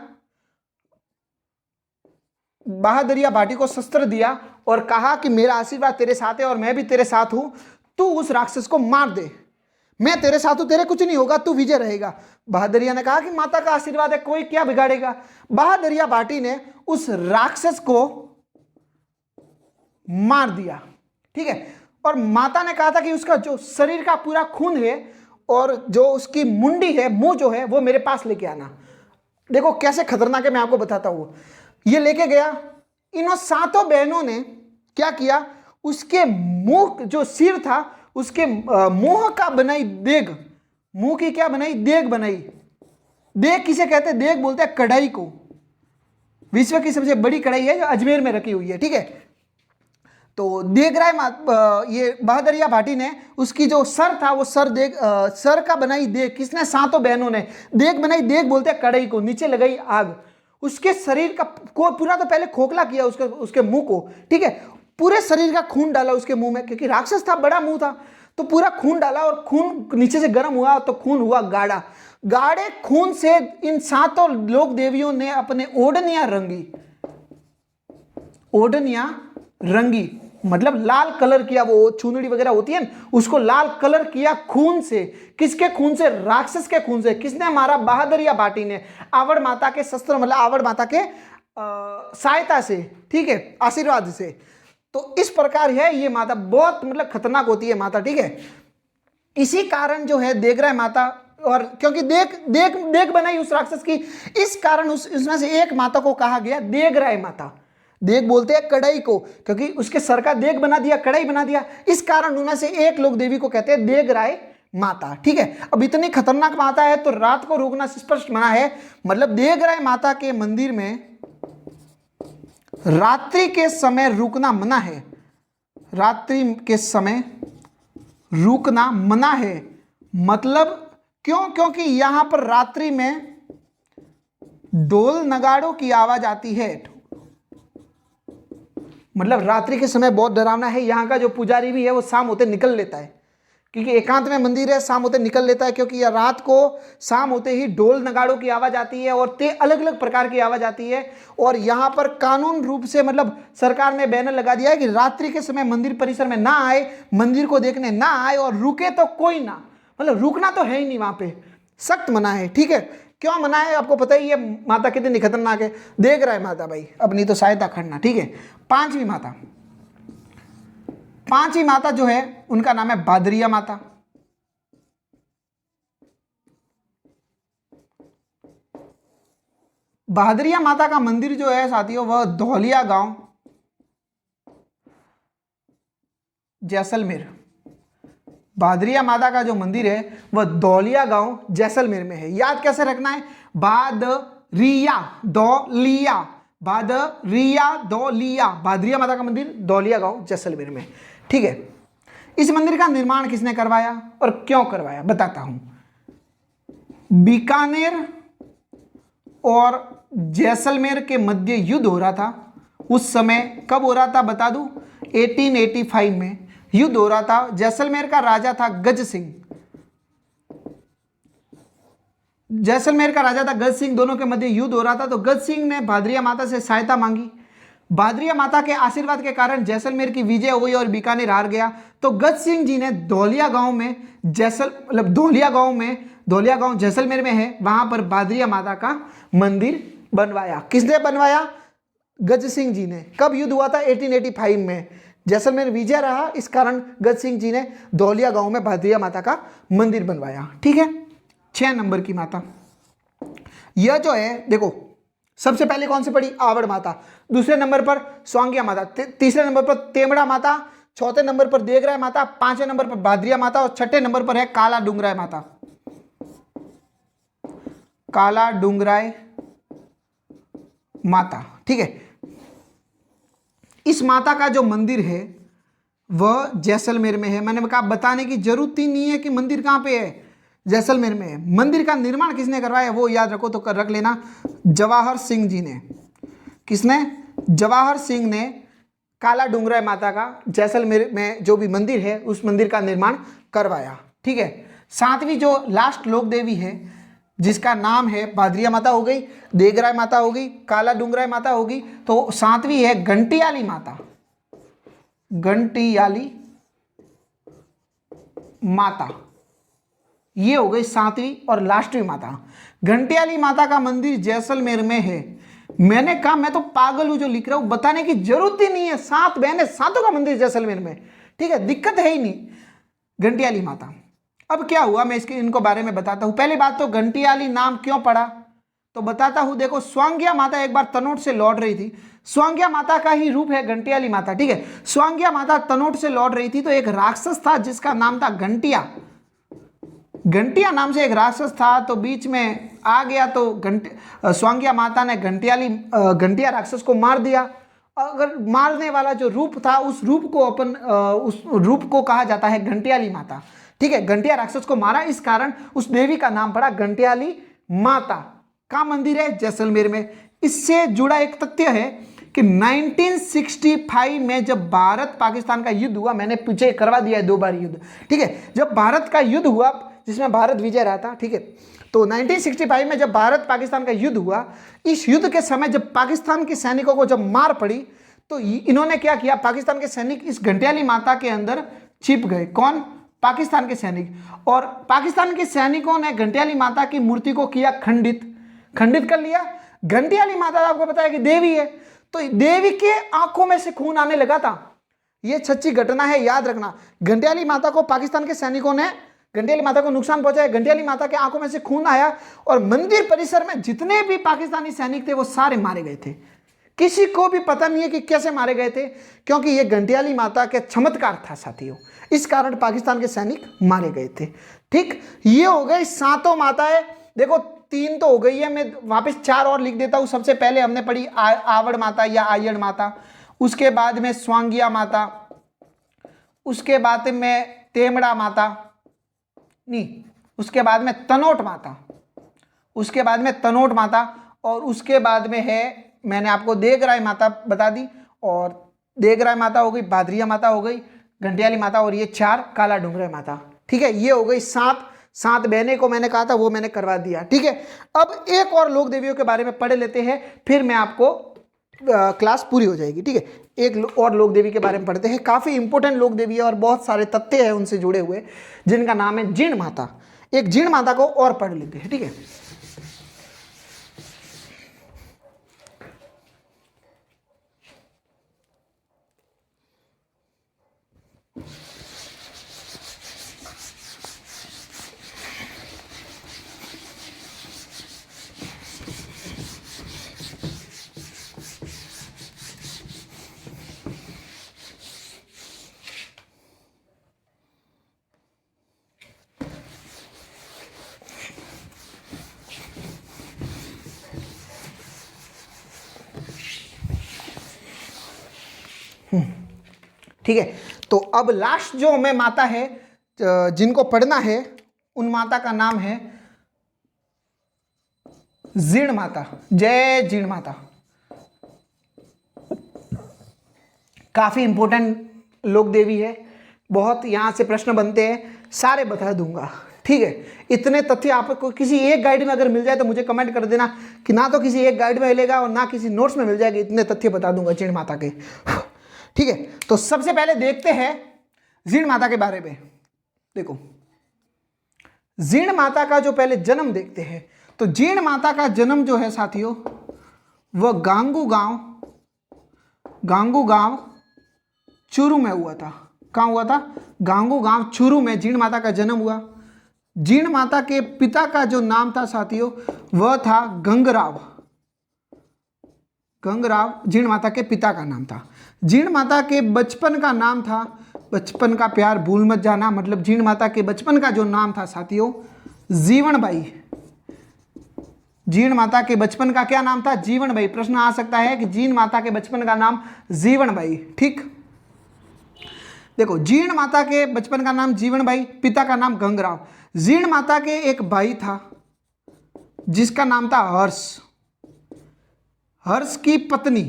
बहादरिया भाटी को शस्त्र दिया और कहा कि मेरा आशीर्वाद तेरे साथ है और मैं भी तेरे साथ हूं, तू उस राक्षस को मार दे, मैं तेरे साथ हूं, तेरे कुछ नहीं होगा, तू विजय रहेगा। बहादरिया ने कहा कि माता का आशीर्वाद है, कोई क्या बिगाड़ेगा। बहादरिया भाटी ने उस राक्षस को मार दिया। ठीक है, और माता ने कहा था कि उसका जो शरीर का पूरा खून है और जो उसकी मुंडी है, मुंह जो है, वो मेरे पास लेके आना। देखो कैसे खतरनाक है, मैं आपको बताता हूं। ये लेके गया, इन 7 बहनों ने क्या किया, उसके मुंह जो सिर था, उसके मुंह का बनाई देग, मुंह की क्या बनाई, देग बनाई, देग किसे कहते हैं? देग बोलते हैं कढ़ाई को। विश्व की सबसे बड़ी कढ़ाई है जो अजमेर में रखी हुई है, ठीक है। तो देगराय ये बहादुरिया भाटी ने उसकी जो सर था वो सर का बनाई देग, किसने? सातों बहनों ने देग बनाई। देग बोलते हैं कढ़ाई को। नीचे लगाई आग, उसके शरीर का को पूरा तो पहले खोखला किया उसके मुंह को, ठीक है। पूरे शरीर का खून डाला उसके मुंह में, क्योंकि राक्षस था, बड़ा मुंह था, तो पूरा खून डाला और खून नीचे से गर्म हुआ तो खून हुआ गाढ़ा। गाढ़े खून से इन सातों लोक देवियों ने अपने ओढ़नियां रंगी। ओढ़नियां रंगी मतलब लाल कलर किया, वो चुनरी वगैरह होती है ना, उसको लाल कलर किया खून से। किसके खून से? राक्षस के खून से। किसने मारा? बहादुरिया भाटी ने, आवड़ माता के शस्त्र मतलब आवड़ माता के सहायता से, ठीक है, आशीर्वाद से। तो इस प्रकार है ये माता, बहुत मतलब खतरनाक होती है माता, ठीक है। इसी कारण जो है देगराय माता, और क्योंकि देग बनाई उस राक्षस की, इस कारण उसमें से एक माता को कहा गया देगराय माता। देग बोलते हैं कढ़ाई को, क्योंकि उसके सर का देग बना दिया, कढ़ाई बना दिया, इस कारण उनमें से एक लोग देवी को कहते हैं देगराय माता, ठीक है। अब इतनी खतरनाक माता है तो रात को रुकना स्पष्ट मना है। मतलब देगराय माता के मंदिर में रात्रि के समय रुकना मना है। रात्रि के समय रुकना मना है। मतलब क्यों? क्योंकि यहां पर रात्रि में ढोल नगाड़ों की आवाज आती है। मतलब रात्रि के समय बहुत डरावना है। यहाँ का जो पुजारी भी है वो शाम होते निकल लेता है, क्योंकि एकांत में मंदिर है, शाम होते निकल लेता है, क्योंकि यह रात को शाम होते ही ढोल नगाड़ों की आवाज़ आती है और अलग अलग प्रकार की आवाज़ आती है। और यहाँ पर कानून रूप से मतलब सरकार ने बैनर लगा दिया है कि रात्रि के समय मंदिर परिसर में ना आए, मंदिर को देखने ना आए, और रुके तो कोई ना, मतलब रुकना तो है ही नहीं, वहाँ पे सख्त मना है, ठीक है। क्यों मना है? आपको पता ही है माता कितनी खतरनाक है। देख रहा है माता भाई, अपनी तो सहायता करना, ठीक है। पांचवी माता जो है उनका नाम है बहादुरिया माता। बहादुरिया माता का मंदिर जो है साथियों वह धौलिया गांव, जैसलमेर। बहादुरिया माता का जो मंदिर है वह धौलिया गांव जैसलमेर में है। याद कैसे रखना है? बहादुरिया धौलिया, बहादुरिया धौलिया, बहादुरिया माता का मंदिर धौलिया गांव जैसलमेर में, ठीक है। इस मंदिर का निर्माण किसने करवाया और क्यों करवाया बताता हूं। बीकानेर और जैसलमेर के मध्य युद्ध हो रहा था। उस समय कब हो रहा था बता दूं? 1885 में युद्ध हो रहा था। जैसलमेर का राजा था गज सिंह। जैसलमेर का राजा था गज सिंह, दोनों के मध्य युद्ध हो रहा था। तो गज सिंह ने बहादुरिया माता से सहायता मांगी। बहादुरिया माता के आशीर्वाद के कारण जैसलमेर की विजय हुई और बीकानेर हार गया। तो गज सिंह जी ने धौलिया गांव में धौलिया गांव जैसलमेर में है, वहां पर बहादुरिया माता का मंदिर बनवाया। किसने बनवाया? गज सिंह जी ने। कब युद्ध हुआ था? 1885 में। जैसलमेर विजय रहा, इस कारण गज सिंह जी ने धौलिया गांव में बहादुरिया माता का मंदिर बनवाया, ठीक है। 6 नंबर की माता यह जो है, देखो सबसे पहले कौन सी पड़ी? आवड़ माता। दूसरे नंबर पर स्वांगिया माता, तीसरे नंबर पर तेमड़ा माता, चौथे नंबर पर देगराय माता, पांचवें नंबर पर बहादुरिया माता और छठे नंबर पर है काला डूंगराय माता। काला डूंगराय माता, ठीक है। इस माता का जो मंदिर है वह जैसलमेर में है। मैंने कहा बताने की जरूरत ही नहीं है कि मंदिर कहां पे है, जैसलमेर में है। मंदिर का निर्माण किसने करवाया वो याद रखो, तो रख लेना, जवाहर सिंह जी ने। किसने? जवाहर सिंह ने काला डूंगराय माता का जैसलमेर में जो भी मंदिर है उस मंदिर का निर्माण करवाया, ठीक है। सातवीं जो लास्ट लोक देवी है जिसका नाम है बहादुरिया माता हो गई, देगराय माता हो गई, काला डूंगराय माता होगी, तो सातवीं है घंटियाली माता। घंटियाली माता ये हो गई सातवीं और लास्टवीं माता। घंटियाली माता का मंदिर जैसलमेर में है। मैंने कहा मैं तो पागल हूं जो लिख रहा हूं, बताने की जरूरत ही नहीं है। 7 बहनें, सातों का मंदिर जैसलमेर में, ठीक है, दिक्कत है ही नहीं। घंटियाली माता। अब क्या हुआ मैं इनको बारे में बताता हूं। पहली बात तो घंटियाली नाम क्यों पड़ा तो बताता हूं। देखो स्वांगिया माता एक बार तनोट से लौट रही थी। स्वांगिया माता का ही रूप है घंटियाली माता, ठीक है। स्वांगिया माता तनोट से लौट रही थी तो एक राक्षस था जिसका नाम था घंटिया। घंटिया नाम से एक राक्षस था, तो बीच में आ गया, तो स्वांगिया माता ने घंटिया राक्षस को मार दिया। अगर मारने वाला जो रूप था, उस रूप को कहा जाता है घंटियाली माता। ठीक है, घंटिया राक्षस को मारा, इस कारण उस देवी का नाम पड़ा घंटियाली माता। का मंदिर है? जैसलमेर में। इससे जुड़ा एक तथ्य है कि 1965 में जब भारत पाकिस्तान का युद्ध हुआ, मैंने पीछे करवा दिया है 2 बार युद्ध, ठीक है, जब भारत का युद्ध हुआ जिसमें भारत विजय रहा था, ठीक है, तो 1965 में जब भारत पाकिस्तान का युद्ध हुआ, इस युद्ध के समय जब पाकिस्तान के सैनिकों को जब मार पड़ी, तो इन्होंने क्या किया, पाकिस्तान के सैनिक इस घंटियाली माता के अंदर छिप गए। कौन? पाकिस्तान के सैनिक। और पाकिस्तान के सैनिकों ने घंटियाली माता की मूर्ति को किया खंडित कर लिया। घंटियाली माता आपको पता है कि देवी है, तो देवी के आंखों में से खून आने लगा था। यह सच्ची घटना है, याद रखना। घंटियाली माता को पाकिस्तान के सैनिकों ने, घंटियाली माता को नुकसान पहुंचाया, घंटियाली माता के आंखों में से खून आया, और मंदिर परिसर में जितने भी पाकिस्तानी सैनिक थे वो सारे मारे गए थे। किसी को भी पता नहीं है कि कैसे मारे गए थे, क्योंकि ये घंटियाली माता के चमत्कार था साथियों, इस कारण पाकिस्तान के सैनिक मारे गए थे। ठीक, ये हो गई 7 माताएं। देखो 3 तो हो गई है, मैं वापस 4 और लिख देता हूं। सबसे पहले हमने पढ़ी आवड़ माता या आयड़ माता, उसके बाद में स्वांगिया माता, उसके बाद में तेमड़ा माता, नहीं, उसके बाद में तनोट माता, उसके बाद में तनोट माता, और उसके बाद में है, मैंने आपको देगराय माता बता दी, और देगराय माता हो गई, भादरिया माता हो गई, घंटियाली माता, और ये 4 काला डुंगरा माता। ठीक है, ये हो गई 7 बहनें को मैंने कहा था, वो मैंने करवा दिया। ठीक है, अब एक और लोक देवियों के बारे में पढ़ लेते हैं, फिर मैं आपको क्लास पूरी हो जाएगी। ठीक है, एक और लोक देवी के बारे में पढ़ते हैं। काफ़ी इंपॉर्टेंट लोक देवी है और बहुत सारे तथ्य हैं उनसे जुड़े हुए, जिनका नाम है जीण माता। एक जीण माता को और पढ़ लेते हैं। ठीक है, ठीक है, तो अब लास्ट जो हमें माता है जिनको पढ़ना है, उन माता का नाम है जीण माता। जय जीण माता। काफी इंपॉर्टेंट लोक देवी है, बहुत यहां से प्रश्न बनते हैं, सारे बता दूंगा। ठीक है, इतने तथ्य आपको किसी एक गाइड में अगर मिल जाए तो मुझे कमेंट कर देना कि ना तो किसी एक गाइड में मिलेगा और ना किसी नोट्स में मिल जाएगा, इतने तथ्य बता दूंगा जीण माता के। ठीक है, तो सबसे पहले देखते हैं जीण माता के बारे में। देखो, जीण माता का जो पहले जन्म देखते हैं, तो जीण माता का जन्म जो है साथियों, वह गांगू गांव चूरू में हुआ था। कहाँ हुआ था? गांगू गांव चूरू में जीण माता का जन्म हुआ। जीण माता के पिता का जो नाम था साथियों, वह था गंगराव। जीण माता के पिता का नाम था। जीण माता के बचपन का नाम था, बचपन का प्यार भूल मत जाना, मतलब जीण माता के बचपन का जो नाम था साथियों, जीवनबाई। जीण माता के बचपन का क्या नाम था? जीवनबाई। प्रश्न आ सकता है कि जीण माता के बचपन का नाम जीवनबाई। ठीक, देखो, जीण माता के बचपन का नाम जीवनबाई, पिता का नाम गंगराव। जीण माता के एक भाई था जिसका नाम था हर्ष। हर्ष की पत्नी,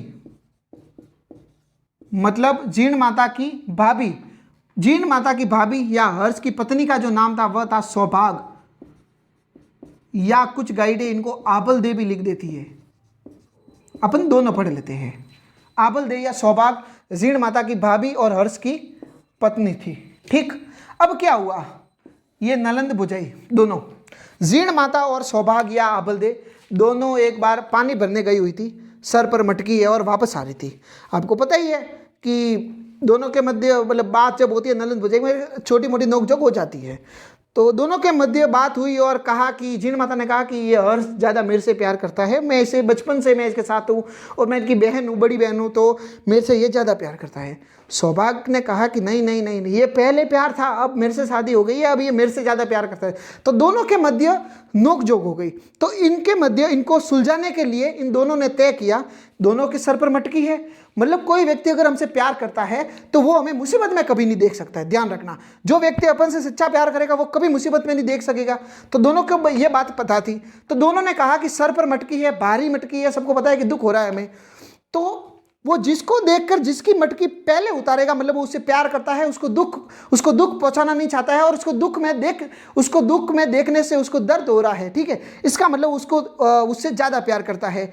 मतलब जीण माता की भाभी, जीण माता की भाभी या हर्ष की पत्नी का जो नाम था वह था सौभाग, या कुछ गाइडें इनको आबल दे भी लिख देती है, अपन दोनों पढ़ लेते हैं। आबल दे या सौभाग जीण माता की भाभी और हर्ष की पत्नी थी। ठीक, अब क्या हुआ, ये नलंद भुजाई दोनों, जीण माता और सौभाग या आबल दे दोनों एक बार पानी भरने गई हुई थी, सर पर मटकी है और वापस आ रही थी। आपको पता ही है कि दोनों के मध्य मतलब बात जब होती है नलंद भुजाई में छोटी मोटी नोकझोंक हो जाती है, तो दोनों के मध्य बात हुई और कहा कि जीण माता ने कहा कि ये हर्ष ज़्यादा मेरे से प्यार करता है, मैं इसे बचपन से मैं इसके साथ हूँ और मैं इनकी बहन हूँ, बड़ी बहन हूँ, तो मेरे से ये ज़्यादा प्यार करता है। सौभाग्य ने कहा कि नहीं नहीं नहीं नहीं, ये पहले प्यार था, अब मेरे से शादी हो गई है, अब ये मेरे से ज़्यादा प्यार करता है। तो दोनों के मध्य नोकझोंक हो गई। तो इनके मध्य इनको सुलझाने के लिए इन दोनों ने तय किया, दोनों के सर पर मटकी है, मतलब कोई व्यक्ति अगर हमसे प्यार करता है तो वो हमें मुसीबत में कभी नहीं देख सकता है, ध्यान रखना। जो व्यक्ति अपन से सच्चा प्यार करेगा वो कभी मुसीबत में नहीं देख सकेगा। तो दोनों को ये बात पता थी, तो दोनों ने कहा कि सर पर मटकी है, भारी मटकी है, सबको पता है कि दुख हो रहा है हमें, तो वो जिसको देखकर जिसकी मटकी पहले उतारेगा, मतलब वो उससे प्यार करता है, उसको दुख पहुंचाना नहीं चाहता है, और उसको दुख में देखने से उसको दर्द हो रहा है, ठीक है, इसका मतलब उसको उससे ज्यादा प्यार करता है।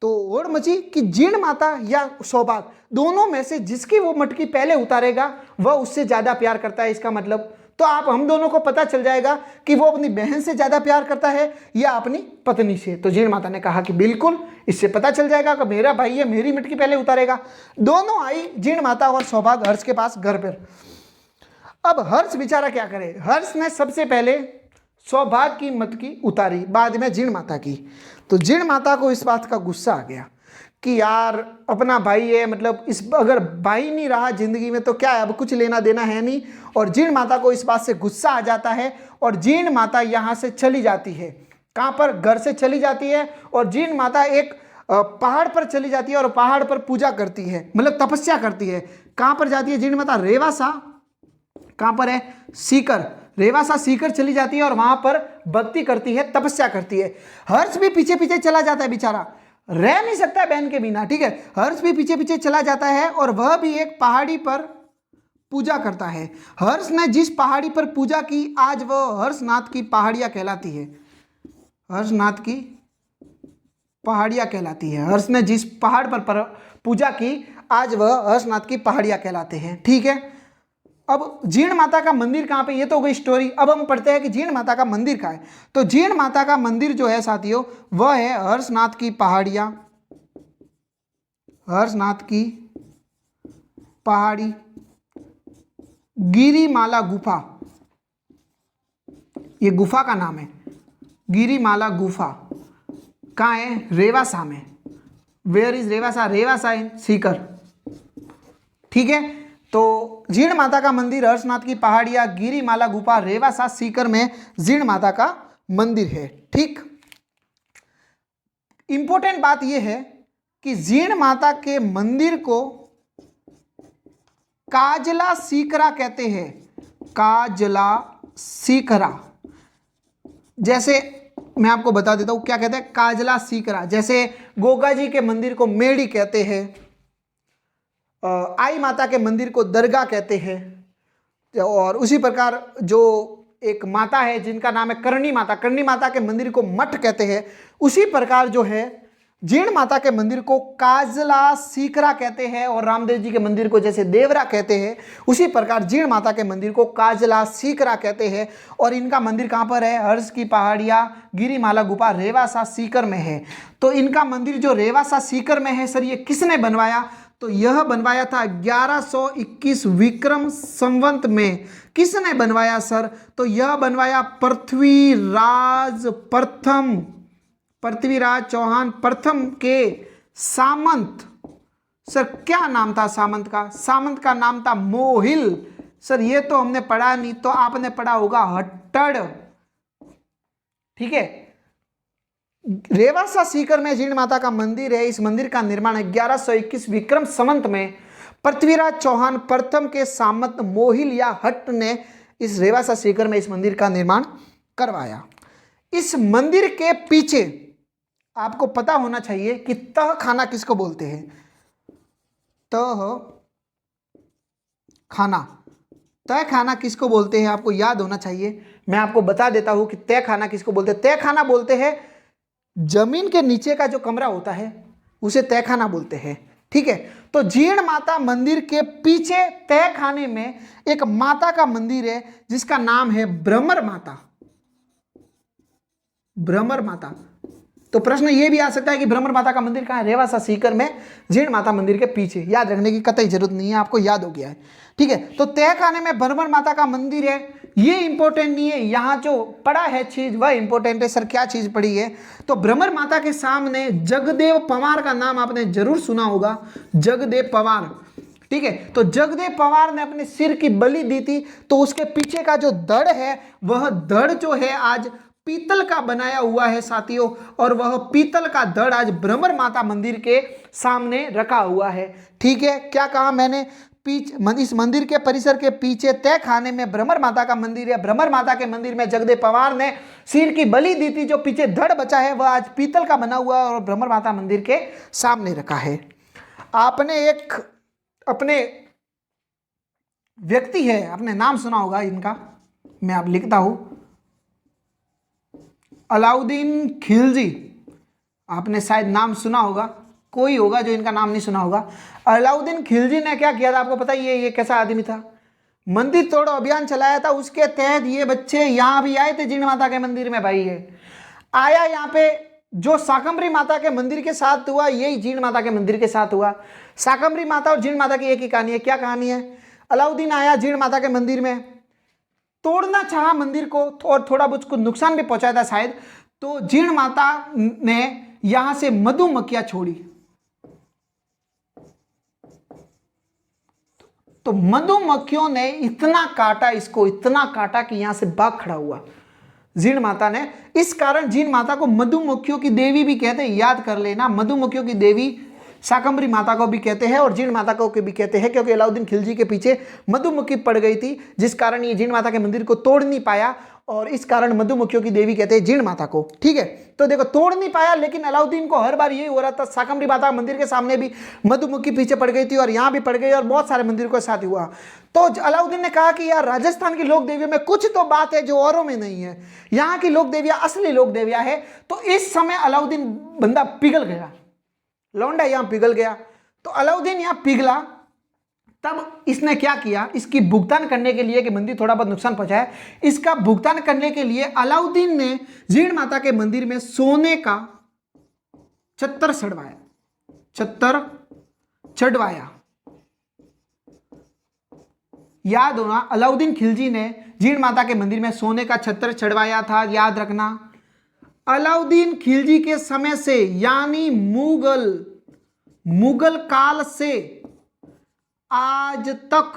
तो होड़ मची कि जीण माता या सौभाग्य, दोनों में से जिसकी वो मटकी पहले उतारेगा वह उससे ज्यादा प्यार करता है, इसका मतलब। तो हम दोनों को पता चल जाएगा कि वो अपनी बहन से ज्यादा प्यार करता है या अपनी पत्नी से। तो जीण माता ने कहा कि बिल्कुल, इससे पता चल जाएगा कि मेरा भाई है, मेरी मटकी पहले उतारेगा। दोनों आई जीण माता और सौभाग्य हर्ष के पास घर पर। अब हर्ष बेचारा क्या करे, हर्ष ने सबसे पहले सौभाग्य की मटकी उतारी, बाद में जीण माता की। तो जीण माता को इस बात का गुस्सा आ गया कि यार अपना भाई है, मतलब इस अगर भाई नहीं रहा जिंदगी में तो क्या है, अब कुछ लेना देना है नहीं। और जीण माता को इस बात से गुस्सा आ जाता है और जीण माता यहाँ से चली जाती है। कहाँ पर? घर से चली जाती है और जीण माता एक पहाड़ पर चली जाती है और पहाड़ पर पूजा करती है, मतलब तपस्या करती है। कहाँ पर जाती है जीण माता? रेवासा, कहाँ पर है? सीकर, रेवासा सीकर चली जाती है और वहां पर भक्ति करती है, तपस्या करती है। हर्ष भी पीछे पीछे चला जाता है, बेचारा रह नहीं सकता बहन के बिना, ठीक है। हर्ष भी पीछे पीछे चला जाता है और वह भी एक पहाड़ी पर पूजा करता है। हर्ष ने जिस पहाड़ी पर पूजा की आज वह हर्षनाथ की पहाड़ियां कहलाती है, हर्षनाथ की पहाड़ियां कहलाती है। हर्ष ने जिस पहाड़ पर पूजा की आज वह हर्षनाथ की पहाड़ियां कहलाते हैं, ठीक है। अब जीण माता का मंदिर कहाँ पे, ये तो हो गई स्टोरी। अब हम पढ़ते हैं कि जीण माता का मंदिर कहाँ है। तो जीण माता का मंदिर जो है साथियों वह है हर्षनाथ की पहाड़ियाँ, हर्षनाथ की पहाड़ी, गिरिमाला गुफा, ये गुफा का नाम है, गिरिमाला गुफा। कहाँ है? रेवासा में। Where is Rewasa? Rewasa in Sikar, ठीक है। तो जीण माता का मंदिर, हर्षनाथ की पहाड़ियां, गिरिमाला गुफा, रेवासा सीकर में जीण माता का मंदिर है, ठीक। इंपॉर्टेंट बात यह है कि जीण माता के मंदिर को काजला सीकरा कहते हैं, काजला सीकरा। जैसे मैं आपको बता देता हूं क्या कहते हैं, काजला सीकरा। जैसे गोगा जी के मंदिर को मेड़ी कहते हैं, आई माता के मंदिर को दरगाह कहते हैं, और उसी प्रकार जो एक माता है जिनका नाम है करणी माता, करणी माता के मंदिर को मठ कहते हैं। उसी प्रकार जो है जीण माता के मंदिर को काजला सीकरा कहते हैं, और रामदेव जी के मंदिर को जैसे देवरा कहते हैं, उसी प्रकार जीण माता के मंदिर को काजला सीकरा कहते हैं। और इनका मंदिर कहाँ पर है? हर्ष की पहाड़ियाँ, गिरिमाला गुफा, रेवासा सीकर में है। तो इनका मंदिर जो रेवासा सीकर में है सर, ये किसने बनवाया? तो यह बनवाया था 1121 विक्रम संवत में। किसने बनवाया सर? तो यह बनवाया पृथ्वीराज प्रथम, पृथ्वीराज चौहान प्रथम के सामंत। सर क्या नाम था सामंत का? सामंत का नाम था मोहिल। सर ये तो हमने पढ़ा नहीं, तो आपने पढ़ा होगा हट्टड़, ठीक है। रेवासा सीकर में जीण माता का मंदिर है। इस मंदिर का निर्माण 1121 विक्रम संवत में पृथ्वीराज चौहान प्रथम के सामंत मोहिल या हट्ट ने इस रेवासा सीकर में इस मंदिर का निर्माण करवाया। इस मंदिर के पीछे आपको पता होना चाहिए कि तह खाना किसको बोलते हैं? तह खाना, तह खाना किसको बोलते हैं आपको याद होना चाहिए। मैं आपको बता देता हूं कि तह खाना किसको बोलते हैं। तह खाना बोलते हैं जमीन के नीचे का जो कमरा होता है उसे तहखाना बोलते हैं, ठीक है। तो जीण माता मंदिर के पीछे तहखाने में एक माता का मंदिर है जिसका नाम है भ्रमर माता, भ्रमर माता। तो प्रश्न ये भी आ सकता है कि भ्रमर माता का मंदिर कहाँ है? रेवासा सीकर में जीण माता मंदिर के पीछे। याद रखने की कतई जरूरत नहीं है, आपको याद हो गया है, ठीक है। तो तहखाने में भ्रमर माता का मंदिर है, ये इंपॉर्टेंट नहीं है, यहाँ जो पढ़ा है चीज वह इंपॉर्टेंट है। सर क्या चीज पढ़ी है? तो भ्रमर माता के सामने जगदेव पवार का नाम आपने जरूर सुना होगा। जगदेव पवार, ठीक है। तो जगदेव पवार ने अपने सिर की बलि दी थी, तो उसके पीछे का जो धड़ है वह धड़ जो है आज पीतल का बनाया हुआ है साथियों, और वह पीतल का धड़ आज भ्रमर माता मंदिर के सामने रखा हुआ है। ठीक है, क्या कहा मैंने, इस मंदिर के परिसर के पीछे तय खाने में भ्रमर माता का मंदिर है। भ्रमर माता के मंदिर में जगदेव पवार ने सिर की बलि दी थी, जो पीछे धड़ बचा है वह आज पीतल का बना हुआ है और भ्रमर माता मंदिर के सामने रखा है। आपने एक अपने व्यक्ति है, आपने नाम सुना होगा इनका, मैं आप लिखता हूं, अलाउद्दीन खिलजी। आपने शायद नाम सुना होगा, कोई होगा जो इनका नाम नहीं सुना होगा। अलाउद्दीन खिलजी ने क्या किया था आपको पता ही है, ये कैसा आदमी था, मंदिर तोड़ो अभियान चलाया था। उसके तहत ये बच्चे यहां भी आए थे जीण माता के मंदिर में। भाई ये आया यहाँ पे, जो शाकंभरी माता के मंदिर के साथ हुआ यही जीण माता के मंदिर के साथ हुआ। शाकंभरी माता और जीण माता की एक ही कहानी है। क्या कहानी है, अलाउद्दीन आया जीण माता के मंदिर में, तोड़ना चाहा मंदिर को और थोड़ा बहुत कुछ नुकसान भी पहुंचाया था शायद। तो जीण माता ने यहां से मधुमक्खियां छोड़ी, तो मधुमक्खियों ने इतना काटा इसको, इतना काटा कि यहां से भाग खड़ा हुआ जीण माता ने। इस कारण जीण माता को मधुमक्खियों की देवी भी कहते हैं, याद कर लेना। मधुमक्खियों की देवी शाकंभरी माता को भी कहते हैं और जीण माता को भी कहते हैं, क्योंकि अलाउद्दीन खिलजी के पीछे मधुमक्खी पड़ गई थी, जिस कारण ये जीण माता के मंदिर को तोड़ नहीं पाया, और इस कारण मधुमक्खियों की देवी कहते हैं जीण माता को। ठीक है, तो देखो तोड़ नहीं पाया, लेकिन अलाउद्दीन को हर बार यही हो रहा था। शाकंभरी माता मंदिर के सामने भी मधुमक्खी पीछे पड़ गई थी और यहाँ भी पड़ गई, और बहुत सारे मंदिरों के साथ हुआ। तो अलाउद्दीन ने कहा कि यार राजस्थान की लोक देवियों में कुछ तो बात है जो औरों में नहीं है, यहाँ की लोक देवियां असली लोक देवियां है। तो इस समय अलाउद्दीन बंदा पिघल गया, लौंडा यहां पिघल गया। तो अलाउद्दीन यहां पिघला, तब इसने क्या किया, इसकी भुगतान करने के लिए कि मंदिर थोड़ा बहुत नुकसान पहुंचाया, इसका भुगतान करने के लिए अलाउद्दीन ने जीण माता के मंदिर में सोने का छत्तर चढ़वाया। याद होना, अलाउद्दीन खिलजी ने जीण माता के मंदिर में सोने का छत्तर चढ़वाया था। याद रखना, अलाउद्दीन खिलजी के समय से, यानी मुगल काल से आज तक,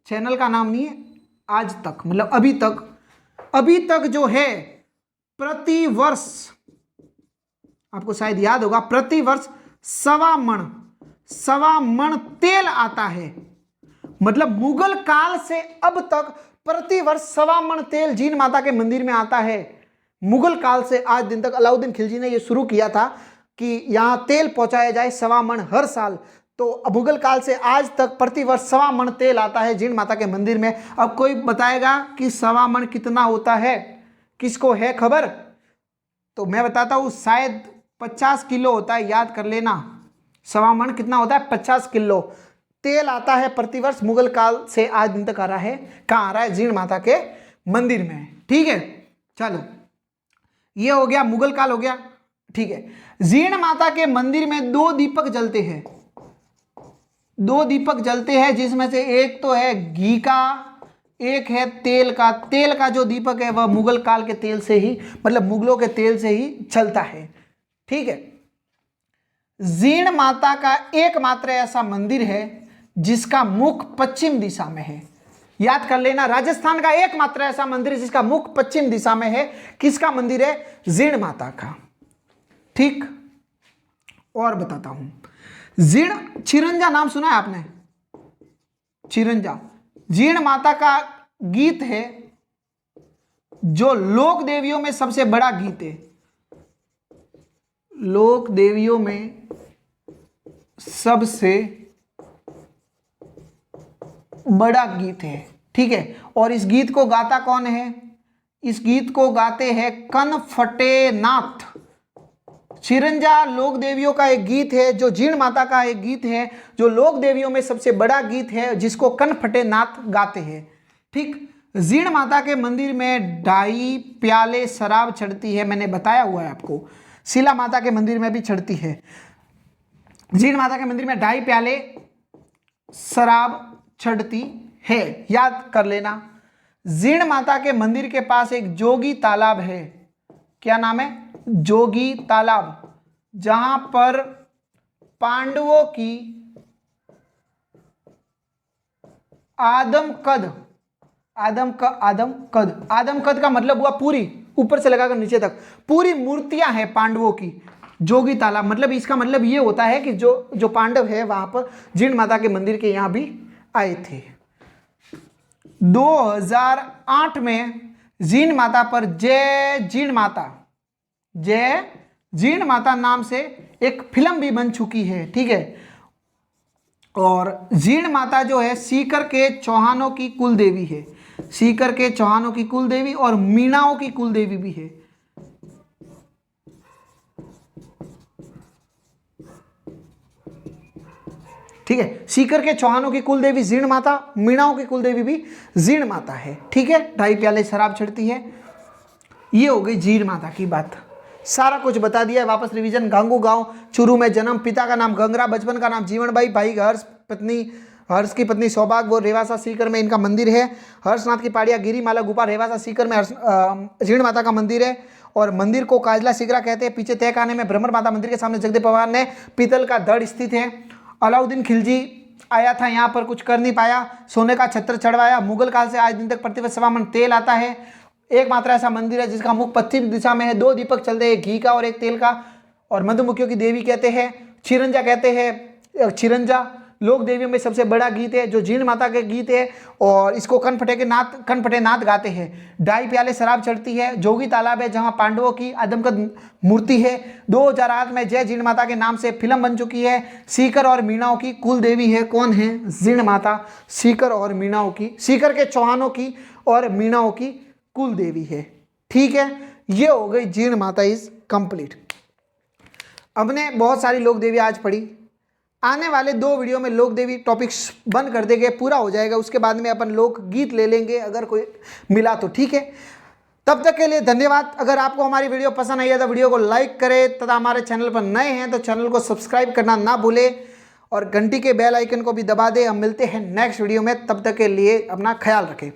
चैनल का नाम नहीं है, आज तक मतलब अभी तक जो है, प्रति वर्ष, आपको शायद याद होगा, प्रति वर्ष 1.25 मण तेल आता है। मतलब मुगल काल से अब तक प्रति वर्ष 1.25 मण तेल जीण माता के मंदिर में आता है। मुगल काल से आज दिन तक अलाउद्दीन खिलजी ने यह शुरू किया था कि यहां तेल पहुंचाया जाए 1.25 मण हर साल। तो मुगल काल से आज तक प्रति वर्ष 1.25 मण तेल आता है जीण माता के मंदिर में। अब कोई बताएगा कि 1.25 मण कितना होता है, किसको है खबर? तो मैं बताता हूं, शायद 50 किलो होता है, याद कर लेना। 1.25 मण कितना होता है? 50 किलो तेल आता है प्रतिवर्ष। मुगल काल से आज दिन तक आ रहा है, कहां आ रहा है? जीण माता के मंदिर में। ठीक है, चलो ये हो गया, मुगल काल हो गया। ठीक है, जीण माता के मंदिर में 2 दीपक जलते हैं, 2 दीपक जलते हैं, जिसमें से एक तो है घी का, एक है तेल का। तेल का जो दीपक है वह मुगल काल के तेल से ही, मतलब मुगलों के तेल से ही चलता है। ठीक है, जीण माता का एकमात्र ऐसा मंदिर है जिसका मुख पश्चिम दिशा में है। याद कर लेना, राजस्थान का एकमात्र ऐसा मंदिर जिसका मुख पश्चिम दिशा में है। किसका मंदिर है? जीण माता का। ठीक, और बताता हूं, जीण चिरंजा नाम सुना है आपने? चिरंजा जीण माता का गीत है, जो लोक देवियों में सबसे बड़ा गीत है। लोक देवियों में सबसे बड़ा गीत है। ठीक है, और इस गीत को गाता कौन है? इस गीत को गाते हैं कनफटेनाथ। चिरंजा लोक देवियों का एक गीत है, जो जीण माता का एक गीत है, जो लोक देवियों में सबसे बड़ा गीत है, जिसको कनफटेनाथ गाते हैं। ठीक, जीण माता के मंदिर में 2.5 प्याले शराब चढ़ती है, मैंने बताया हुआ है आपको। शिला माता के मंदिर में भी चढ़ती है। जीण माता के मंदिर में 2.5 प्याले शराब चढ़ती है, याद कर लेना। जीण माता के मंदिर के पास एक जोगी तालाब है। क्या नाम है? जोगी तालाब, जहां पर पांडवों की आदम कद, आदम कद का मतलब हुआ पूरी, ऊपर से लगाकर नीचे तक पूरी मूर्तियां हैं पांडवों की। जोगी तालाब मतलब इसका मतलब ये होता है कि जो पांडव है वहां पर जीर्ण माता के मंदिर के यहां भी आए थे। 2008 में जीर्ण माता पर जय जीर्ण माता नाम से एक फिल्म भी बन चुकी है, ठीक है। और जीर्ण माता जो है सीकर के चौहानों की कुल देवी है, सीकर के चौहानों की कुल देवी और मीणाओं की कुल देवी भी है। ठीक है, सीकर के चौहानों की कुल देवी जीर्ण माता, मीणाओं की कुल देवी भी जीर्ण माता है, ठीक है। 2.5 प्याले शराब चढ़ती है। ये हो गई जीर्ण माता की बात, सारा कुछ बता दिया है। वापस रिवीजन। गांगू गांव, चूरू में जन्म, पिता का नाम गंगरा, बचपन का नाम जीवनबाई, भाई हर्ष की पत्नी सौभाग्य, वो रेवासा सीकर में इनका मंदिर है। हर्षनाथ की पहाड़ियाँ, गिरिमाला गुफा, रेवासा सीकर में जीर्ण माता का मंदिर है और मंदिर को काजला सिगरा कहते हैं। पीछे तहखाने में भ्रमर माता मंदिर के सामने जगदेव पवार ने पीतल का धड़ स्थित है। अलाउद्दीन खिलजी आया था यहाँ पर, कुछ कर नहीं पाया, सोने का छत्र चढ़वाया। मुगल काल से आज दिन तक प्रतिवर्ष 1.25 मन तेल आता है। एकमात्र ऐसा मंदिर है जिसका मुख पश्चिम दिशा में है। 2 दीपक चलते हैं, घी का और एक तेल का। और मधुमक्खियों की देवी कहते हैं, छिरंजा कहते हैं। छिरंजा लोक देवियों में सबसे बड़ा गीत है जो जीर्ण माता के गीत है और इसको कनफटे नाथ गाते हैं। 2.5 प्याले शराब चढ़ती है। जोगी तालाब है जहां पांडवों की आदमकद मूर्ति है। 2008 में जय जीर्ण माता के नाम से फिल्म बन चुकी है। सीकर और मीणाओं की कुल देवी है। कौन है? जीर्ण माता। सीकर और मीणाओं की, सीकर के चौहानों की और मीणाओं की कुल देवी है, ठीक है। ये हो गई जीर्ण माता इज कंप्लीट। हमने बहुत सारी लोक देवी आज पढ़ी। आने वाले 2 वीडियो में लोक देवी टॉपिक्स बंद कर देंगे, पूरा हो जाएगा। उसके बाद में अपन लोक गीत ले लेंगे अगर कोई मिला तो, ठीक है। तब तक के लिए धन्यवाद। अगर आपको हमारी वीडियो पसंद आई है तो वीडियो को लाइक करें तथा हमारे चैनल पर नए हैं तो चैनल को सब्सक्राइब करना ना भूलें और घंटी के बेल आइकन को भी दबा दें। हम मिलते हैं नेक्स्ट वीडियो में, तब तक के लिए अपना ख्याल रखें।